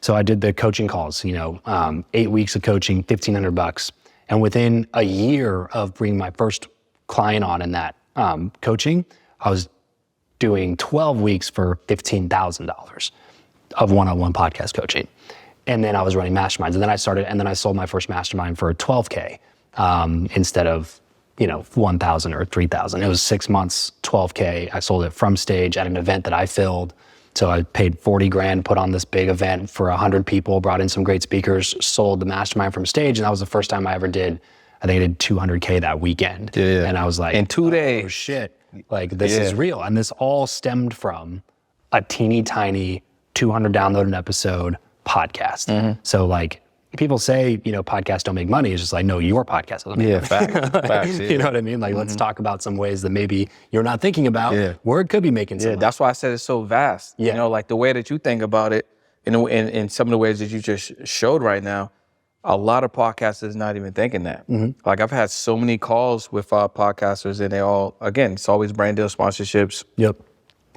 So I did the coaching calls, 8 weeks of coaching, $1,500. And within a year of bringing my first client on in that coaching, I was doing 12 weeks for $15,000 of one-on-one podcast coaching. And then I was running masterminds. And then I sold my first mastermind for $12K instead of, $1,000 or $3,000. It was 6 months, $12K. I sold it from stage at an event that I filled. So I paid $40,000, put on this big event for 100 people, brought in some great speakers, sold the mastermind from stage. And that was the first time I ever did, I think I did $200K that weekend. Yeah. And I was like, in 2 days. Oh shit. This is real. And this all stemmed from a teeny tiny 200 download an episode podcast. So people say, podcasts don't make money. It's just no, your podcast doesn't make money. Facts. You know what I mean? Let's talk about some ways that maybe you're not thinking about where it could be making some money. That's why I said it's so vast. The way that you think about it, in some of the ways that you just showed right now, a lot of podcasters not even thinking that. I've had so many calls with podcasters, and they all, again, it's always brand deal sponsorships.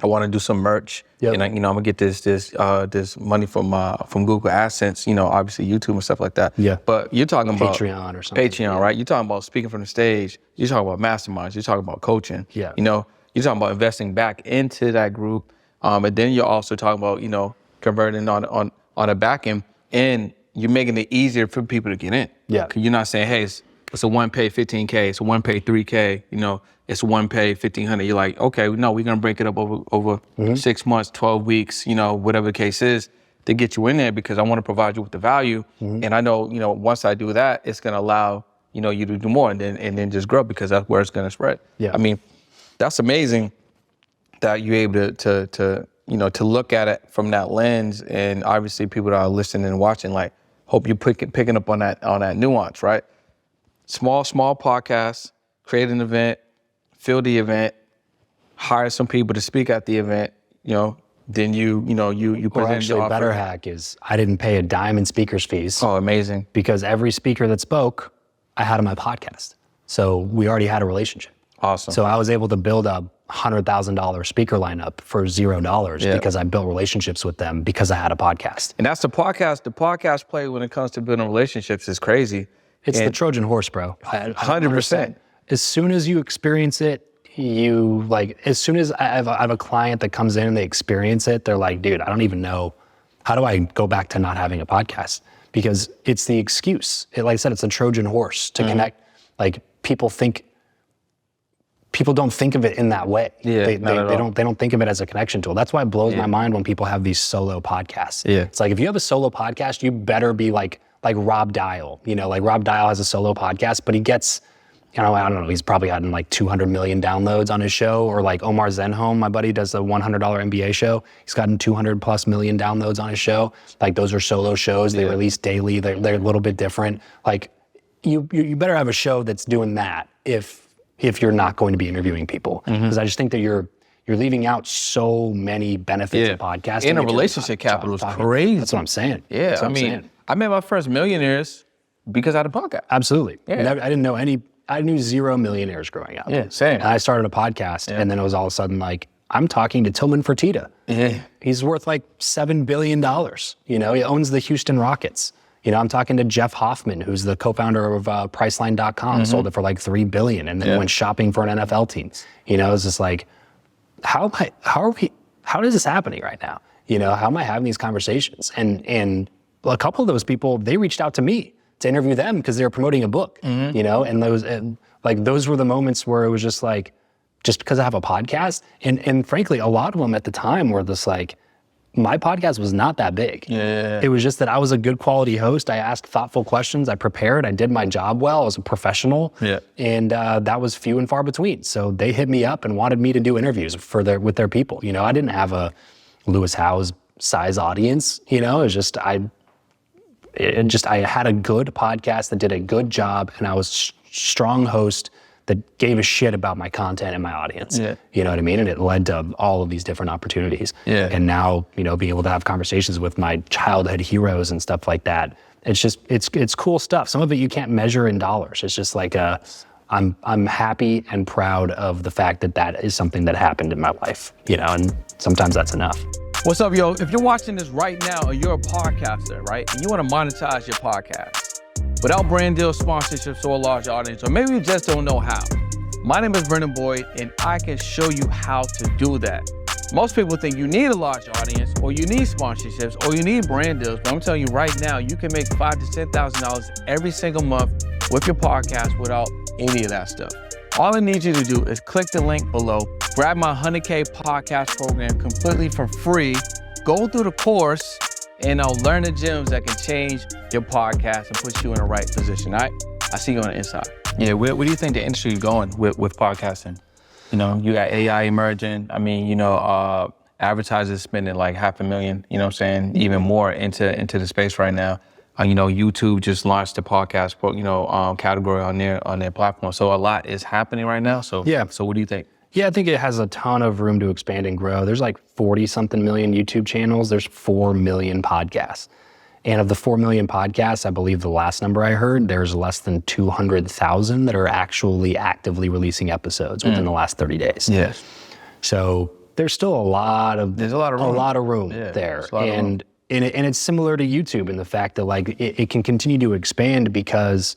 I want to do some merch, and I'm gonna get this money from Google AdSense, obviously YouTube and stuff like that. But you're talking about Patreon or something. Patreon, right? You're talking about speaking from the stage. You're talking about masterminds. You're talking about coaching. You're talking about investing back into that group, and then you're also talking about converting on a back end, and you're making it easier for people to get in. You're not saying, hey, it's a one pay $15K, it's a one pay $3K, it's one pay $1,500. You're like, okay, no, we're gonna break it up over 6 months, 12 weeks, whatever the case is. to get you in there because I want to provide you with the value. And I know, once I do that, it's going to allow, you to do more and then just grow because that's where it's going to spread. Yeah. I mean, that's amazing that you're able to look at it from that lens. And obviously people that are listening and watching, like, hope you're picking up on that nuance, right? Small podcast, create an event, fill the event, hire some people to speak at the event, then you Or present actually, your offer. better hack is I didn't pay a dime in speakers fees Oh, amazing. because every speaker that spoke, I had on my podcast. So we already had a relationship. Awesome. So I was able to build a $100,000 speaker lineup for $0 because I built relationships with them because I had a podcast. And that's the podcast. The podcast play when it comes to building relationships is crazy. It's the And Trojan horse, bro. 100%. As soon as you experience it, as soon as I have a client that comes in and they experience it, they're like, dude, I don't even know, how do I go back to not having a podcast? Because it's the excuse. Like I said, it's a Trojan horse to connect. Like people don't think of it in that way. Yeah, they all. don't think of it as a connection tool. That's why it blows my mind when people have these solo podcasts. Yeah. It's like, if you have a solo podcast, you better be like Rob Dial. Like Rob Dial has a solo podcast, but he gets, I don't know, he's probably gotten like 200 million downloads on his show. Or like Omar Zenhom, my buddy, does a $100 NBA show. He's gotten 200 plus million downloads on his show. Like, those are solo shows. They release daily. They're a little bit different. Like, you better have a show that's doing that if you're not going to be interviewing people. Because I just think that you're leaving out so many benefits of podcasting. And a relationship capital is crazy. That's what I'm saying. Yeah, That's what I'm saying. I met my first millionaires because I had a podcast. Absolutely. Yeah. I didn't know I knew 0 millionaires growing up. Yeah, same. And I started a podcast, and then it was all of a sudden like, I'm talking to Tillman Fertitta. Yeah. He's worth like $7 billion. He owns the Houston Rockets. I'm talking to Jeff Hoffman, who's the co-founder of Priceline.com, sold it for like $3 billion, and then went shopping for an NFL team. It's just like, how is this happening right now? How am I having these conversations? And a couple of those people, they reached out to me to interview them because they were promoting a book, and those were the moments where it was just like, just because I have a podcast. And frankly, a lot of them at the time were just like, my podcast was not that big. Yeah. It was just that I was a good quality host. I asked thoughtful questions. I prepared. I did my job well. I was a professional. Yeah. And that was few and far between. So they hit me up and wanted me to do interviews with their people. I didn't have a Lewis Howes size audience. It was just I had a good podcast that did a good job, and I was strong host that gave a shit about my content and my audience. Yeah. You know what I mean? And it led to all of these different opportunities. Yeah. And now, being able to have conversations with my childhood heroes and stuff like that, it's cool stuff. Some of it you can't measure in dollars. It's just like I'm happy and proud of the fact that is something that happened in my life, and sometimes that's enough. What's up, yo? If you're watching this right now and you're a podcaster, right, and you want to monetize your podcast without brand deals, sponsorships, or a large audience, or maybe you just don't know how, my name is Brendan Boyd, and I can show you how to do that. Most people think you need a large audience, or you need sponsorships, or you need brand deals, but I'm telling you right now, you can make $5,000 to $10,000 every single month with your podcast without any of that stuff. All I need you to do is click the link below, grab my 100K podcast program completely for free, go through the course, and learn the gems that can change your podcast and put you in the right position, all right? I'll see you on the inside. Yeah, where do you think the industry is going with podcasting? You got AI emerging. I mean, advertisers spending like $500,000, even more into the space right now. YouTube just launched the podcast, category on their platform. So a lot is happening right now. So Yeah. So what do you think? Yeah, I think it has a ton of room to expand and grow. There's like 40-something million YouTube channels. There's 4 million podcasts. And of the 4 million podcasts, I believe the last number I heard, there's less than 200,000 that are actually actively releasing episodes within the last 30 days. Yes. So there's still a lot of There's a lot of room. there. there's a lot of room. And it's similar to YouTube in the fact that like it can continue to expand because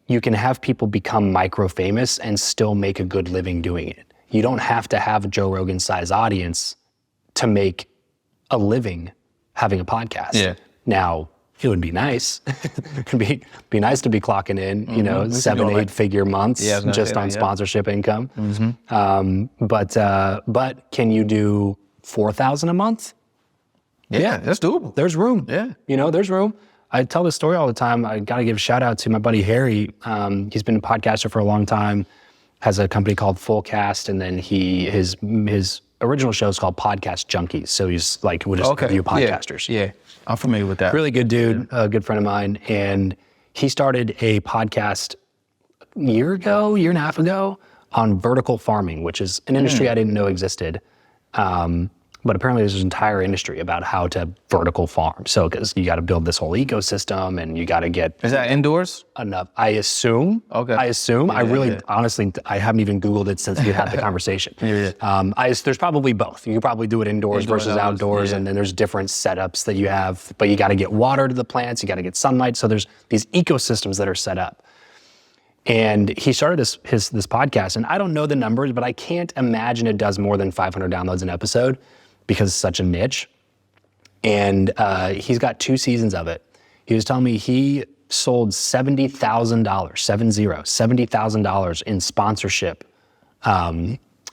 you can have people become micro famous and still make a good living doing it. You don't have to have a Joe Rogan size audience to make a living having a podcast. Yeah. Now, it would be nice. It'd be nice to be clocking in, 7-8 figure months just on sponsorship income. But can you do $4,000 a month? Yeah, that's doable. There's room. Yeah. There's room. I tell this story all the time. I got to give a shout out to my buddy Harry. He's been a podcaster for a long time, has a company called Fullcast, and then his original show is called Podcast Junkies. So he's like, we'll just review podcasters. Yeah, I'm familiar with that. Really good dude, a good friend of mine. And he started a podcast a year and a half ago on vertical farming, which is an industry I didn't know existed. But apparently there's an entire industry about how to vertical farm. So, because you got to build this whole ecosystem and you got to get... Is that indoors? Enough. I assume. Okay. Honestly, I haven't even Googled it since we had the conversation. There's probably both. You could probably do it indoors versus outdoors, and then there's different setups that you have, but you got to get water to the plants, you got to get sunlight. So there's these ecosystems that are set up. And he started this podcast, and I don't know the numbers, but I can't imagine it does more than 500 downloads an episode because it's such a niche. And he's got 2 seasons of it. He was telling me he sold $70,000 in sponsorship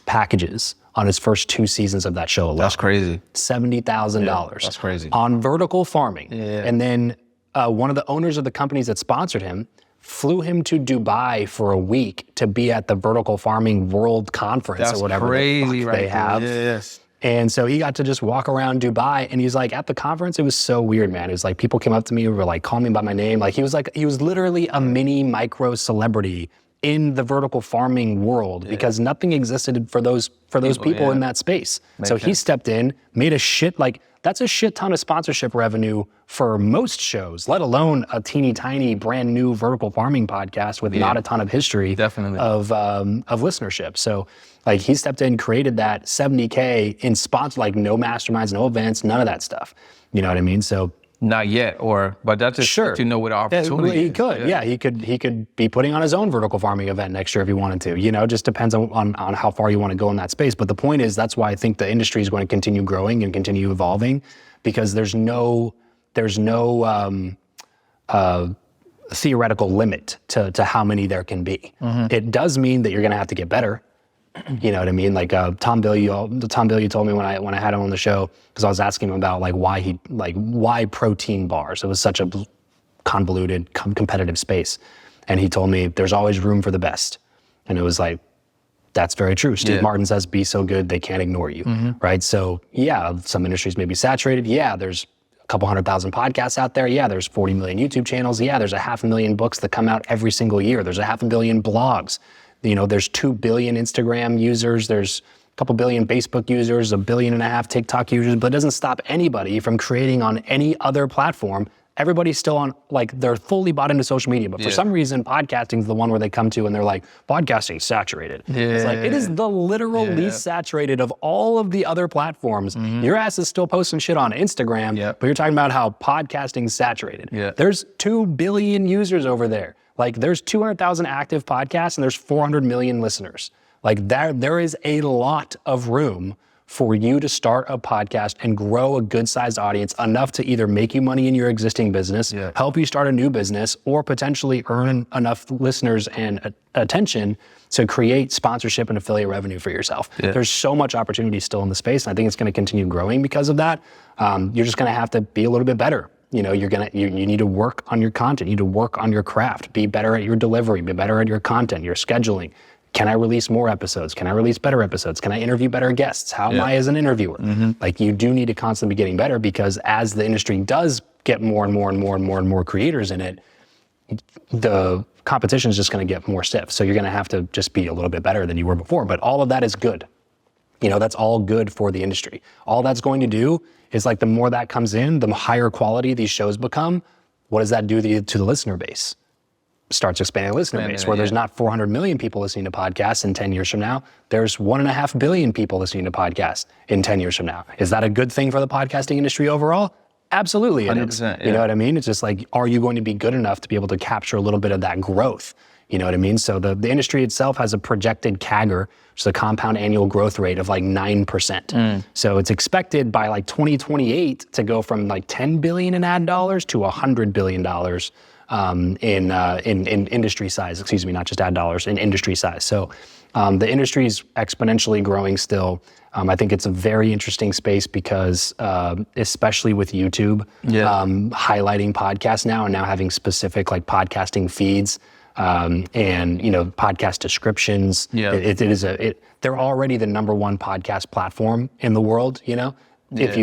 packages on his first 2 seasons of that show alone. That's crazy. $70,000. Yeah, that's crazy. On vertical farming. Yeah. And then one of the owners of the companies that sponsored him flew him to Dubai for a week to be at the Vertical Farming World Conference or whatever crazy, they have. Yes. And so he got to just walk around Dubai, and he's like, at the conference, it was so weird, man. It was like people came up to me and were like, call me by my name. Like he was literally a mini micro celebrity in the vertical farming world because nothing existed for those people in that space. So he stepped in, made a shit, like that's a shit ton of sponsorship revenue for most shows, let alone a teeny tiny brand new vertical farming podcast with not a ton of history of listenership. So like he stepped in, created that $70K in sponsor, like no masterminds, no events, none of that stuff. You know what I mean? So not yet, but that's just to know what the opportunity he could. Yeah, he could be putting on his own vertical farming event next year if he wanted to. You know, just depends on how far you want to go in that space. But the point is, that's why I think the industry is going to continue growing and continue evolving, because there's no theoretical limit to how many there can be. It does mean that you're going to have to get better. You know what I mean? Like Tom Bilyeu told me when I had him on the show, because I was asking him about why protein bars. It was such a convoluted, competitive space, and he told me there's always room for the best, and it was like, that's very true. Steve Martin says, "Be so good they can't ignore you." Right? So yeah, some industries may be saturated. Yeah, there's a couple 100,000 podcasts out there. Yeah, there's 40 million YouTube channels. Yeah, there's 500,000 books that come out every single year. There's 500 million blogs. You know, there's 2 billion Instagram users, there's a couple billion Facebook users, 1.5 billion TikTok users, but it doesn't stop anybody from creating on any other platform. Everybody's still on, like, they're fully bought into social media, but for some reason, podcasting is the one where they come to and they're like, podcasting's saturated. It's like, it is the literal least saturated of all of the other platforms. Your ass is still posting shit on Instagram, but you're talking about how podcasting's saturated. There's 2 billion users over there. Like there's 200,000 active podcasts and there's 400 million listeners. Like there is a lot of room for you to start a podcast and grow a good-sized audience enough to either make you money in your existing business, help you start a new business, or potentially earn enough listeners and attention to create sponsorship and affiliate revenue for yourself. There's so much opportunity still in the space, and I think it's going to continue growing because of that. You're just going to have to be a little bit better. You know, you need to work on your content, you need to work on your craft, be better at your delivery, be better at your content, your scheduling. Can I release more episodes? Can I release better episodes? Can I interview better guests? How am I as an interviewer? Like you do need to constantly be getting better, because as the industry does get more and more creators in it, the competition is just going to get more stiff. So you're going to have to just be a little bit better than you were before. But all of that is good. You know, that's all good for the industry. All that's going to do is, like, the more that comes in, the higher quality these shows become. What does that do to the listener base? Starts expanding the listener base, where there's not 400 million people listening to podcasts in 10 years from now. There's 1.5 billion people listening to podcasts in 10 years from now. Is that a good thing for the podcasting industry overall? Absolutely it is. You know what I mean? It's just like, are you going to be good enough to be able to capture a little bit of that growth? You know what I mean? So the industry itself has a projected CAGR, which is a compound annual growth rate of like 9%. So it's expected by like 2028 to go from like 10 billion in ad dollars to $100 billion in industry size, excuse me, not just ad dollars, in industry size. So The industry is exponentially growing still. I think it's a very interesting space because, especially with YouTube, highlighting podcasts now and now having specific like podcasting feeds and podcast descriptions. They're already the number one podcast platform in the world. If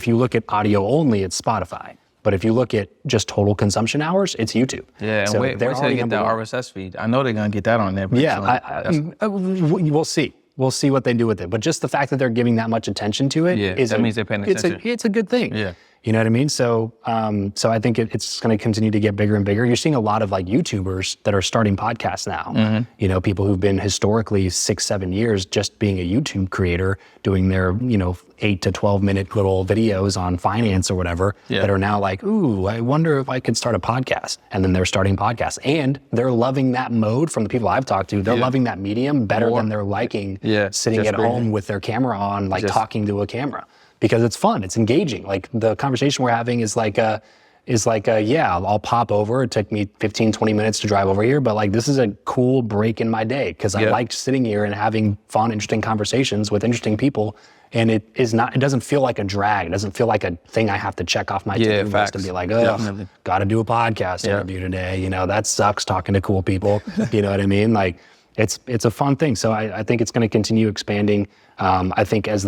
you look at audio only, it's Spotify. But if you look at just total consumption hours, it's YouTube. Yeah, so wait till they get that RSS feed. I know they're gonna get that on there. We'll see. We'll see what they do with it. But just the fact that they're giving that much attention to it that means they're paying attention. It's a good thing. Yeah. You know what I mean? So I think it's going to continue to get bigger and bigger. You're seeing a lot of like YouTubers that are starting podcasts now. People who've been historically 6-7 years just being a YouTube creator, doing their 8 to 12 minute little videos on finance or whatever that are now like, ooh, I wonder if I could start a podcast. And then they're starting podcasts, and they're loving that mode. From the people I've talked to, they're loving that medium better than they're liking sitting at home with their camera on, like talking to a camera. Because it's fun, it's engaging. Like the conversation we're having is like I'll pop over. It took me 15, 20 minutes to drive over here, but like this is a cool break in my day because I liked sitting here and having fun, interesting conversations with interesting people. And it doesn't feel like a drag. It doesn't feel like a thing I have to check off my to-do list and be like, oh, gotta do a podcast interview today. That sucks, talking to cool people. You know what I mean? Like it's a fun thing. So I think it's gonna continue expanding. I think as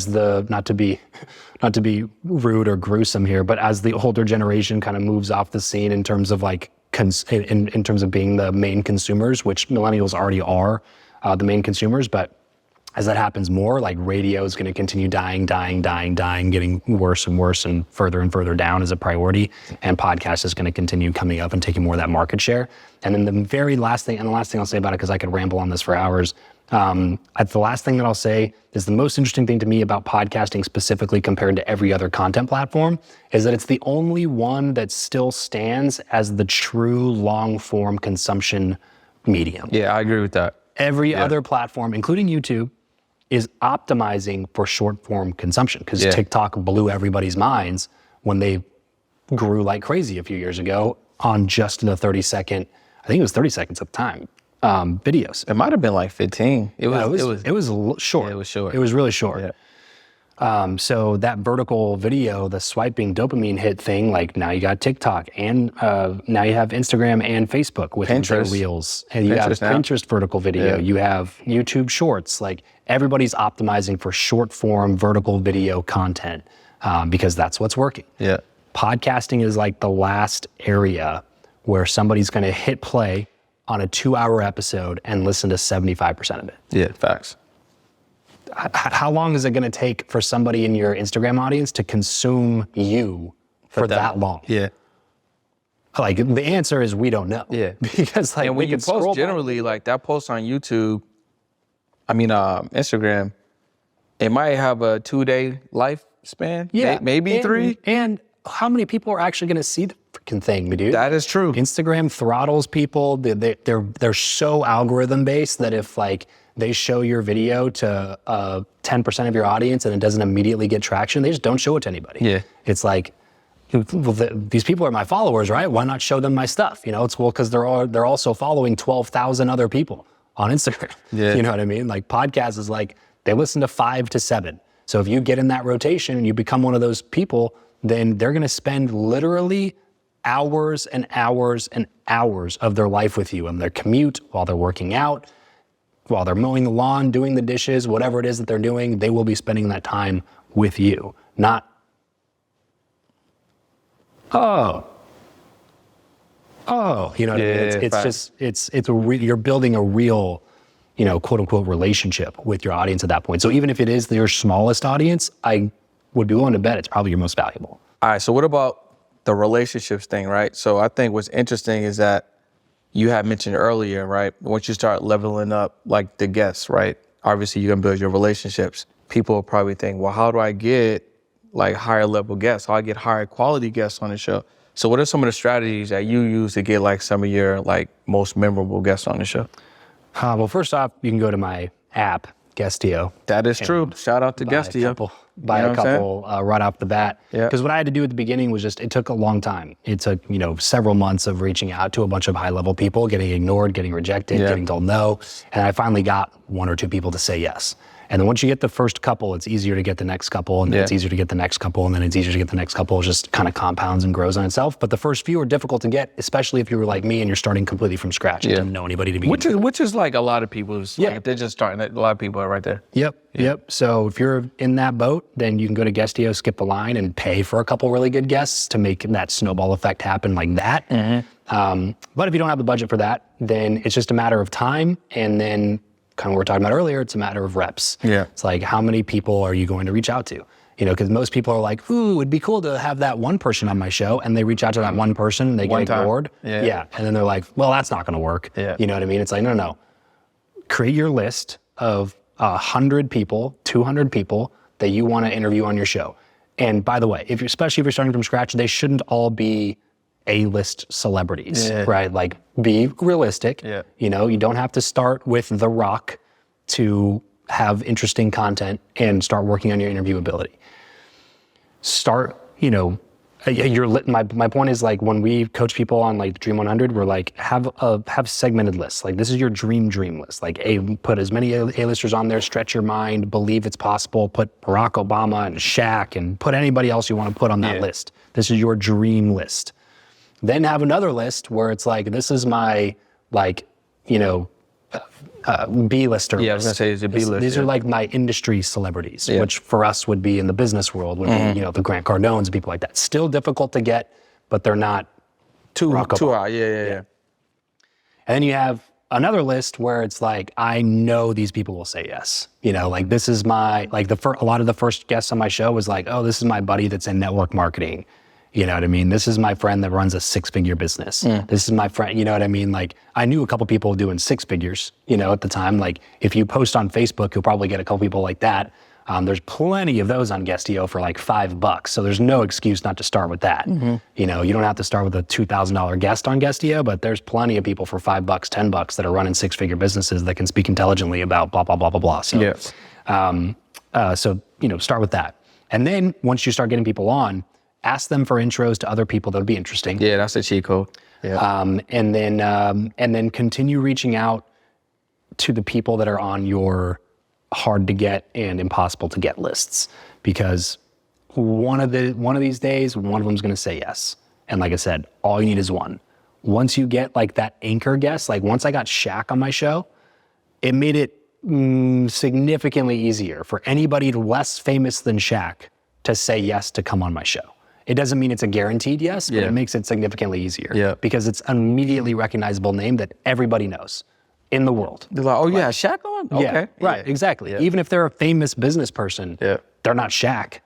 the not to be rude or gruesome here, but as the older generation kind of moves off the scene in terms of like in terms of being the main consumers, which millennials already are the main consumers, but as that happens more, like radio is going to continue dying, getting worse and worse and further down as a priority, and podcast is going to continue coming up and taking more of that market share. And then the very last thing, and the last thing I'll say about it, because I could ramble on this for hours, the last thing that I'll say is the most interesting thing to me about podcasting specifically compared to every other content platform is that it's the only one that still stands as the true long form consumption medium. Yeah, I agree with that. Every other platform, including YouTube, is optimizing for short form consumption because TikTok blew everybody's minds when they grew like crazy a few years ago on just the 30-second, I think it was 30 seconds at the time, videos. It might have been like 15. It was short. It was short. It was really short. Yeah. So that vertical video, the swiping dopamine hit thing, like now you got TikTok and now you have Instagram and Facebook with Pinterest Reels, and you have Pinterest vertical video, you have YouTube Shorts. Like everybody's optimizing for short form vertical video content because that's what's working. Yeah. Podcasting is like the last area where somebody's going to hit play on a 2-hour episode and listen to 75% of it. Yeah, facts. How long is it going to take for somebody in your Instagram audience to consume you for that long? Yeah. Like the answer is we don't know. Yeah. Because like and when you post generally like that post on YouTube, Instagram, it might have a 2-day lifespan. Yeah. Maybe 3. And how many people are actually going to see the freaking thing, dude? That is true. Instagram throttles people. They're so algorithm based that if like they show your video to 10% of your audience and it doesn't immediately get traction, they just don't show it to anybody. Yeah. It's like, well, these people are my followers, right? Why not show them my stuff? It's because they're also following 12,000 other people on Instagram. Yeah. You know what I mean? Like podcasts is like, they listen to 5 to 7. So if you get in that rotation and you become one of those people, then they're going to spend literally hours and hours and hours of their life with you on their commute, while they're working out, while they're mowing the lawn, doing the dishes, whatever it is that they're doing, they will be spending that time with you. Not, you know what I mean? You're building a real, quote unquote relationship with your audience at that point. So even if it is your smallest audience, I would be willing to bet it's probably your most valuable. All right, so what about the relationships thing, right? So I think what's interesting is that you had mentioned earlier, right? Once you start leveling up like the guests, right? Obviously you're gonna build your relationships. People will probably think, well, how do I get like higher level guests? How do I get higher quality guests on the show? So what are some of the strategies that you use to get like some of your like most memorable guests on the show? Well, first off, you can go to my app, Guestio. That is true. Shout out to Guestio. Buy a couple right off the bat. Yeah. Because what I had to do at the beginning was it took a long time. It took, several months of reaching out to a bunch of high-level people, getting ignored, getting rejected, getting told no. And I finally got 1 or 2 people to say yes. And then once you get the first couple, it's easier to get the next couple, and then it's easier to get the next couple, and then it's easier to get the next couple. It just kind of compounds and grows on itself. But the first few are difficult to get, especially if you were like me and you're starting completely from scratch and didn't know anybody to begin with. Which is like a lot of people's, like, if they're just starting, a lot of people are right there. Yep. So if you're in that boat, then you can go to Guestio, skip the line, and pay for a couple really good guests to make that snowball effect happen like that. But if you don't have the budget for that, then it's just a matter of time, and then kind of what we were talking about earlier, it's a matter of reps. It's like, how many people are you going to reach out to? Because most people are like, ooh, it'd be cool to have that one person on my show, and they reach out to that one person, and they get ignored. And then they're like, well, that's not gonna work. You know what I mean? It's like, no. Create your list of 100 people, 200 people that you wanna interview on your show. And by the way, especially if you're starting from scratch, they shouldn't all be A-list celebrities, right? Like, be realistic. You don't have to start with The Rock to have interesting content and start working on your interview ability. Start, my point is, like, when we coach people on like the Dream 100, we're like, have segmented lists. Like, this is your dream list. Like, put as many A-listers on there, stretch your mind, believe it's possible, put Barack Obama and Shaq, and put anybody else you want to put on that list. This is your dream list. Then have another list where it's like, this is my, B-lister list. I was gonna say, it's a B-list. These are like my industry celebrities, which for us would be in the business world, would be, the Grant Cardones and people like that. Still difficult to get, but they're not too high. And then you have another list where it's like, I know these people will say yes. Like, this is my, like, a lot of the first guests on my show was like, oh, this is my buddy that's in network marketing. You know what I mean? This is my friend that runs a 6-figure business. This is my friend, you know what I mean? Like, I knew a couple people doing 6 figures, at the time. Like, if you post on Facebook, you'll probably get a couple people like that. There's plenty of those on Guestio for like $5. So there's no excuse not to start with that. You don't have to start with a $2,000 guest on Guestio, but there's plenty of people for $5, $10 that are running 6-figure businesses that can speak intelligently about blah, blah, blah, blah, blah. So, start with that. And then once you start getting people on, ask them for intros to other people that would be interesting. Yeah, that's a cheat code. And then continue reaching out to the people that are on your hard to get and impossible to get lists, because one of these days, one of them's going to say yes. And like I said, all you need is one. Once you get like that anchor guest, like once I got Shaq on my show, it made it significantly easier for anybody less famous than Shaq to say yes to come on my show. It doesn't mean it's a guaranteed yes, but it makes it significantly easier because it's an immediately recognizable name that everybody knows in the world. They're like, oh yeah, Shaq on? Okay. Right, exactly. Even if they're a famous business person, they're not Shaq.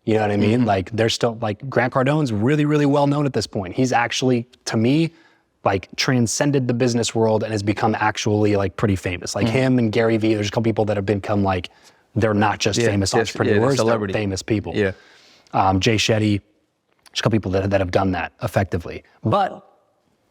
You know what I mean? Like, they're still, like, Grant Cardone's really, really well known at this point. He's actually, to me, like, transcended the business world and has become actually, like, pretty famous. Like him and Gary Vee, there's a couple people that have become, like, they're not just famous entrepreneurs, they're famous people. Jay Shetty, there's a couple people that have done that effectively, but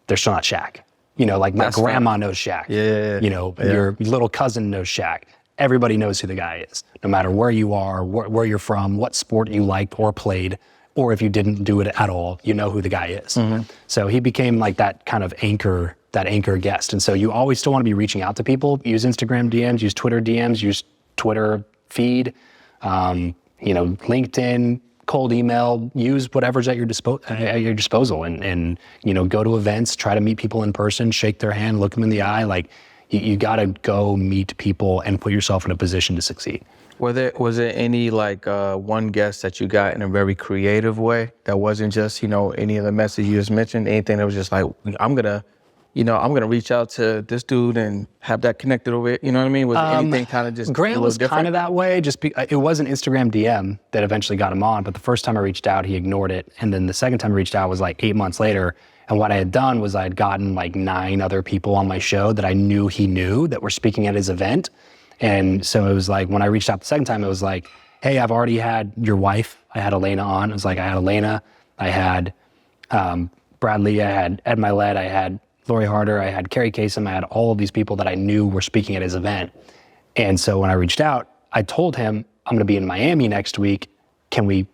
they're still not Shaq. Like my grandma knows Shaq. Your little cousin knows Shaq. Everybody knows who the guy is, no matter where you are, where you're from, what sport you liked or played, or if you didn't do it at all, you know who the guy is. So he became like that kind of anchor guest. And so you always still want to be reaching out to people. Use Instagram DMs, use Twitter DMs, use Twitter feed, LinkedIn, cold email, use whatever's at your disposal, and go to events, try to meet people in person, shake their hand, look them in the eye. Like, you got to go meet people and put yourself in a position to succeed. Was there any one guest that you got in a very creative way that wasn't just any of the messages you just mentioned? Anything that was just like, I'm gonna reach out to this dude and have that connected over it. You know what I mean? Was anything kind of just Grant was kind of that way. It was an Instagram DM that eventually got him on, but the first time I reached out, he ignored it. And then the second time I reached out was like 8 months later. And what I had done was I had gotten like 9 other people on my show that I knew he knew that were speaking at his event. And so it was like, when I reached out the second time, it was like, hey, I've already had your wife. I had Elena on. It was like, I had Elena, I had Bradley, I had Ed Milet, I had Lori Harder, I had Carrie Kasem, I had all of these people that I knew were speaking at his event. And so when I reached out, I told him, I'm going to be in Miami next week. Can we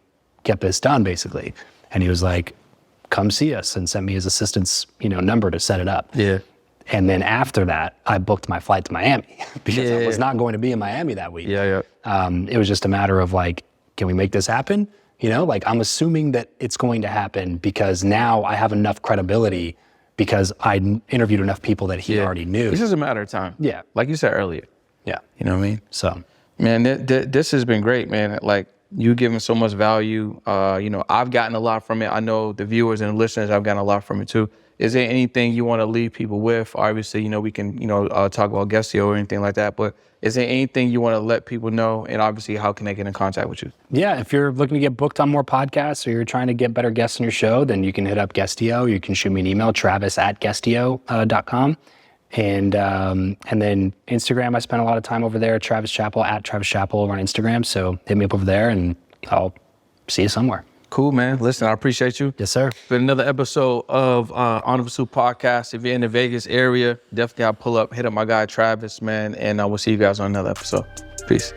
get this done, basically? And he was like, come see us, and sent me his assistant's, number to set it up. Yeah. And then after that, I booked my flight to Miami because I was not going to be in Miami that week. Yeah. It was just a matter of like, can we make this happen? I'm assuming that it's going to happen because now I have enough credibility because I interviewed enough people that he already knew. It's just a matter of time. Yeah. Like you said earlier. Yeah. You know what I mean? So, man, this has been great, man. Like, you giving so much value. I've gotten a lot from it. I know the viewers and the listeners have gotten a lot from it too. Is there anything you want to leave people with? Obviously, we can, talk about Guestio or anything like that, but is there anything you want to let people know? And obviously, how can they get in contact with you? Yeah, if you're looking to get booked on more podcasts or you're trying to get better guests on your show, then you can hit up Guestio. You can shoot me an email, travis@guestio.com. And then Instagram, I spend a lot of time over there, Travis Chappell, @TravisChappell over on Instagram. So hit me up over there and I'll see you somewhere. Cool, man. Listen, I appreciate you. Yes, sir. For another episode of On the Pursuit Podcast. If you're in the Vegas area, definitely I'll pull up, hit up my guy Travis, man, and we'll see you guys on another episode. Peace.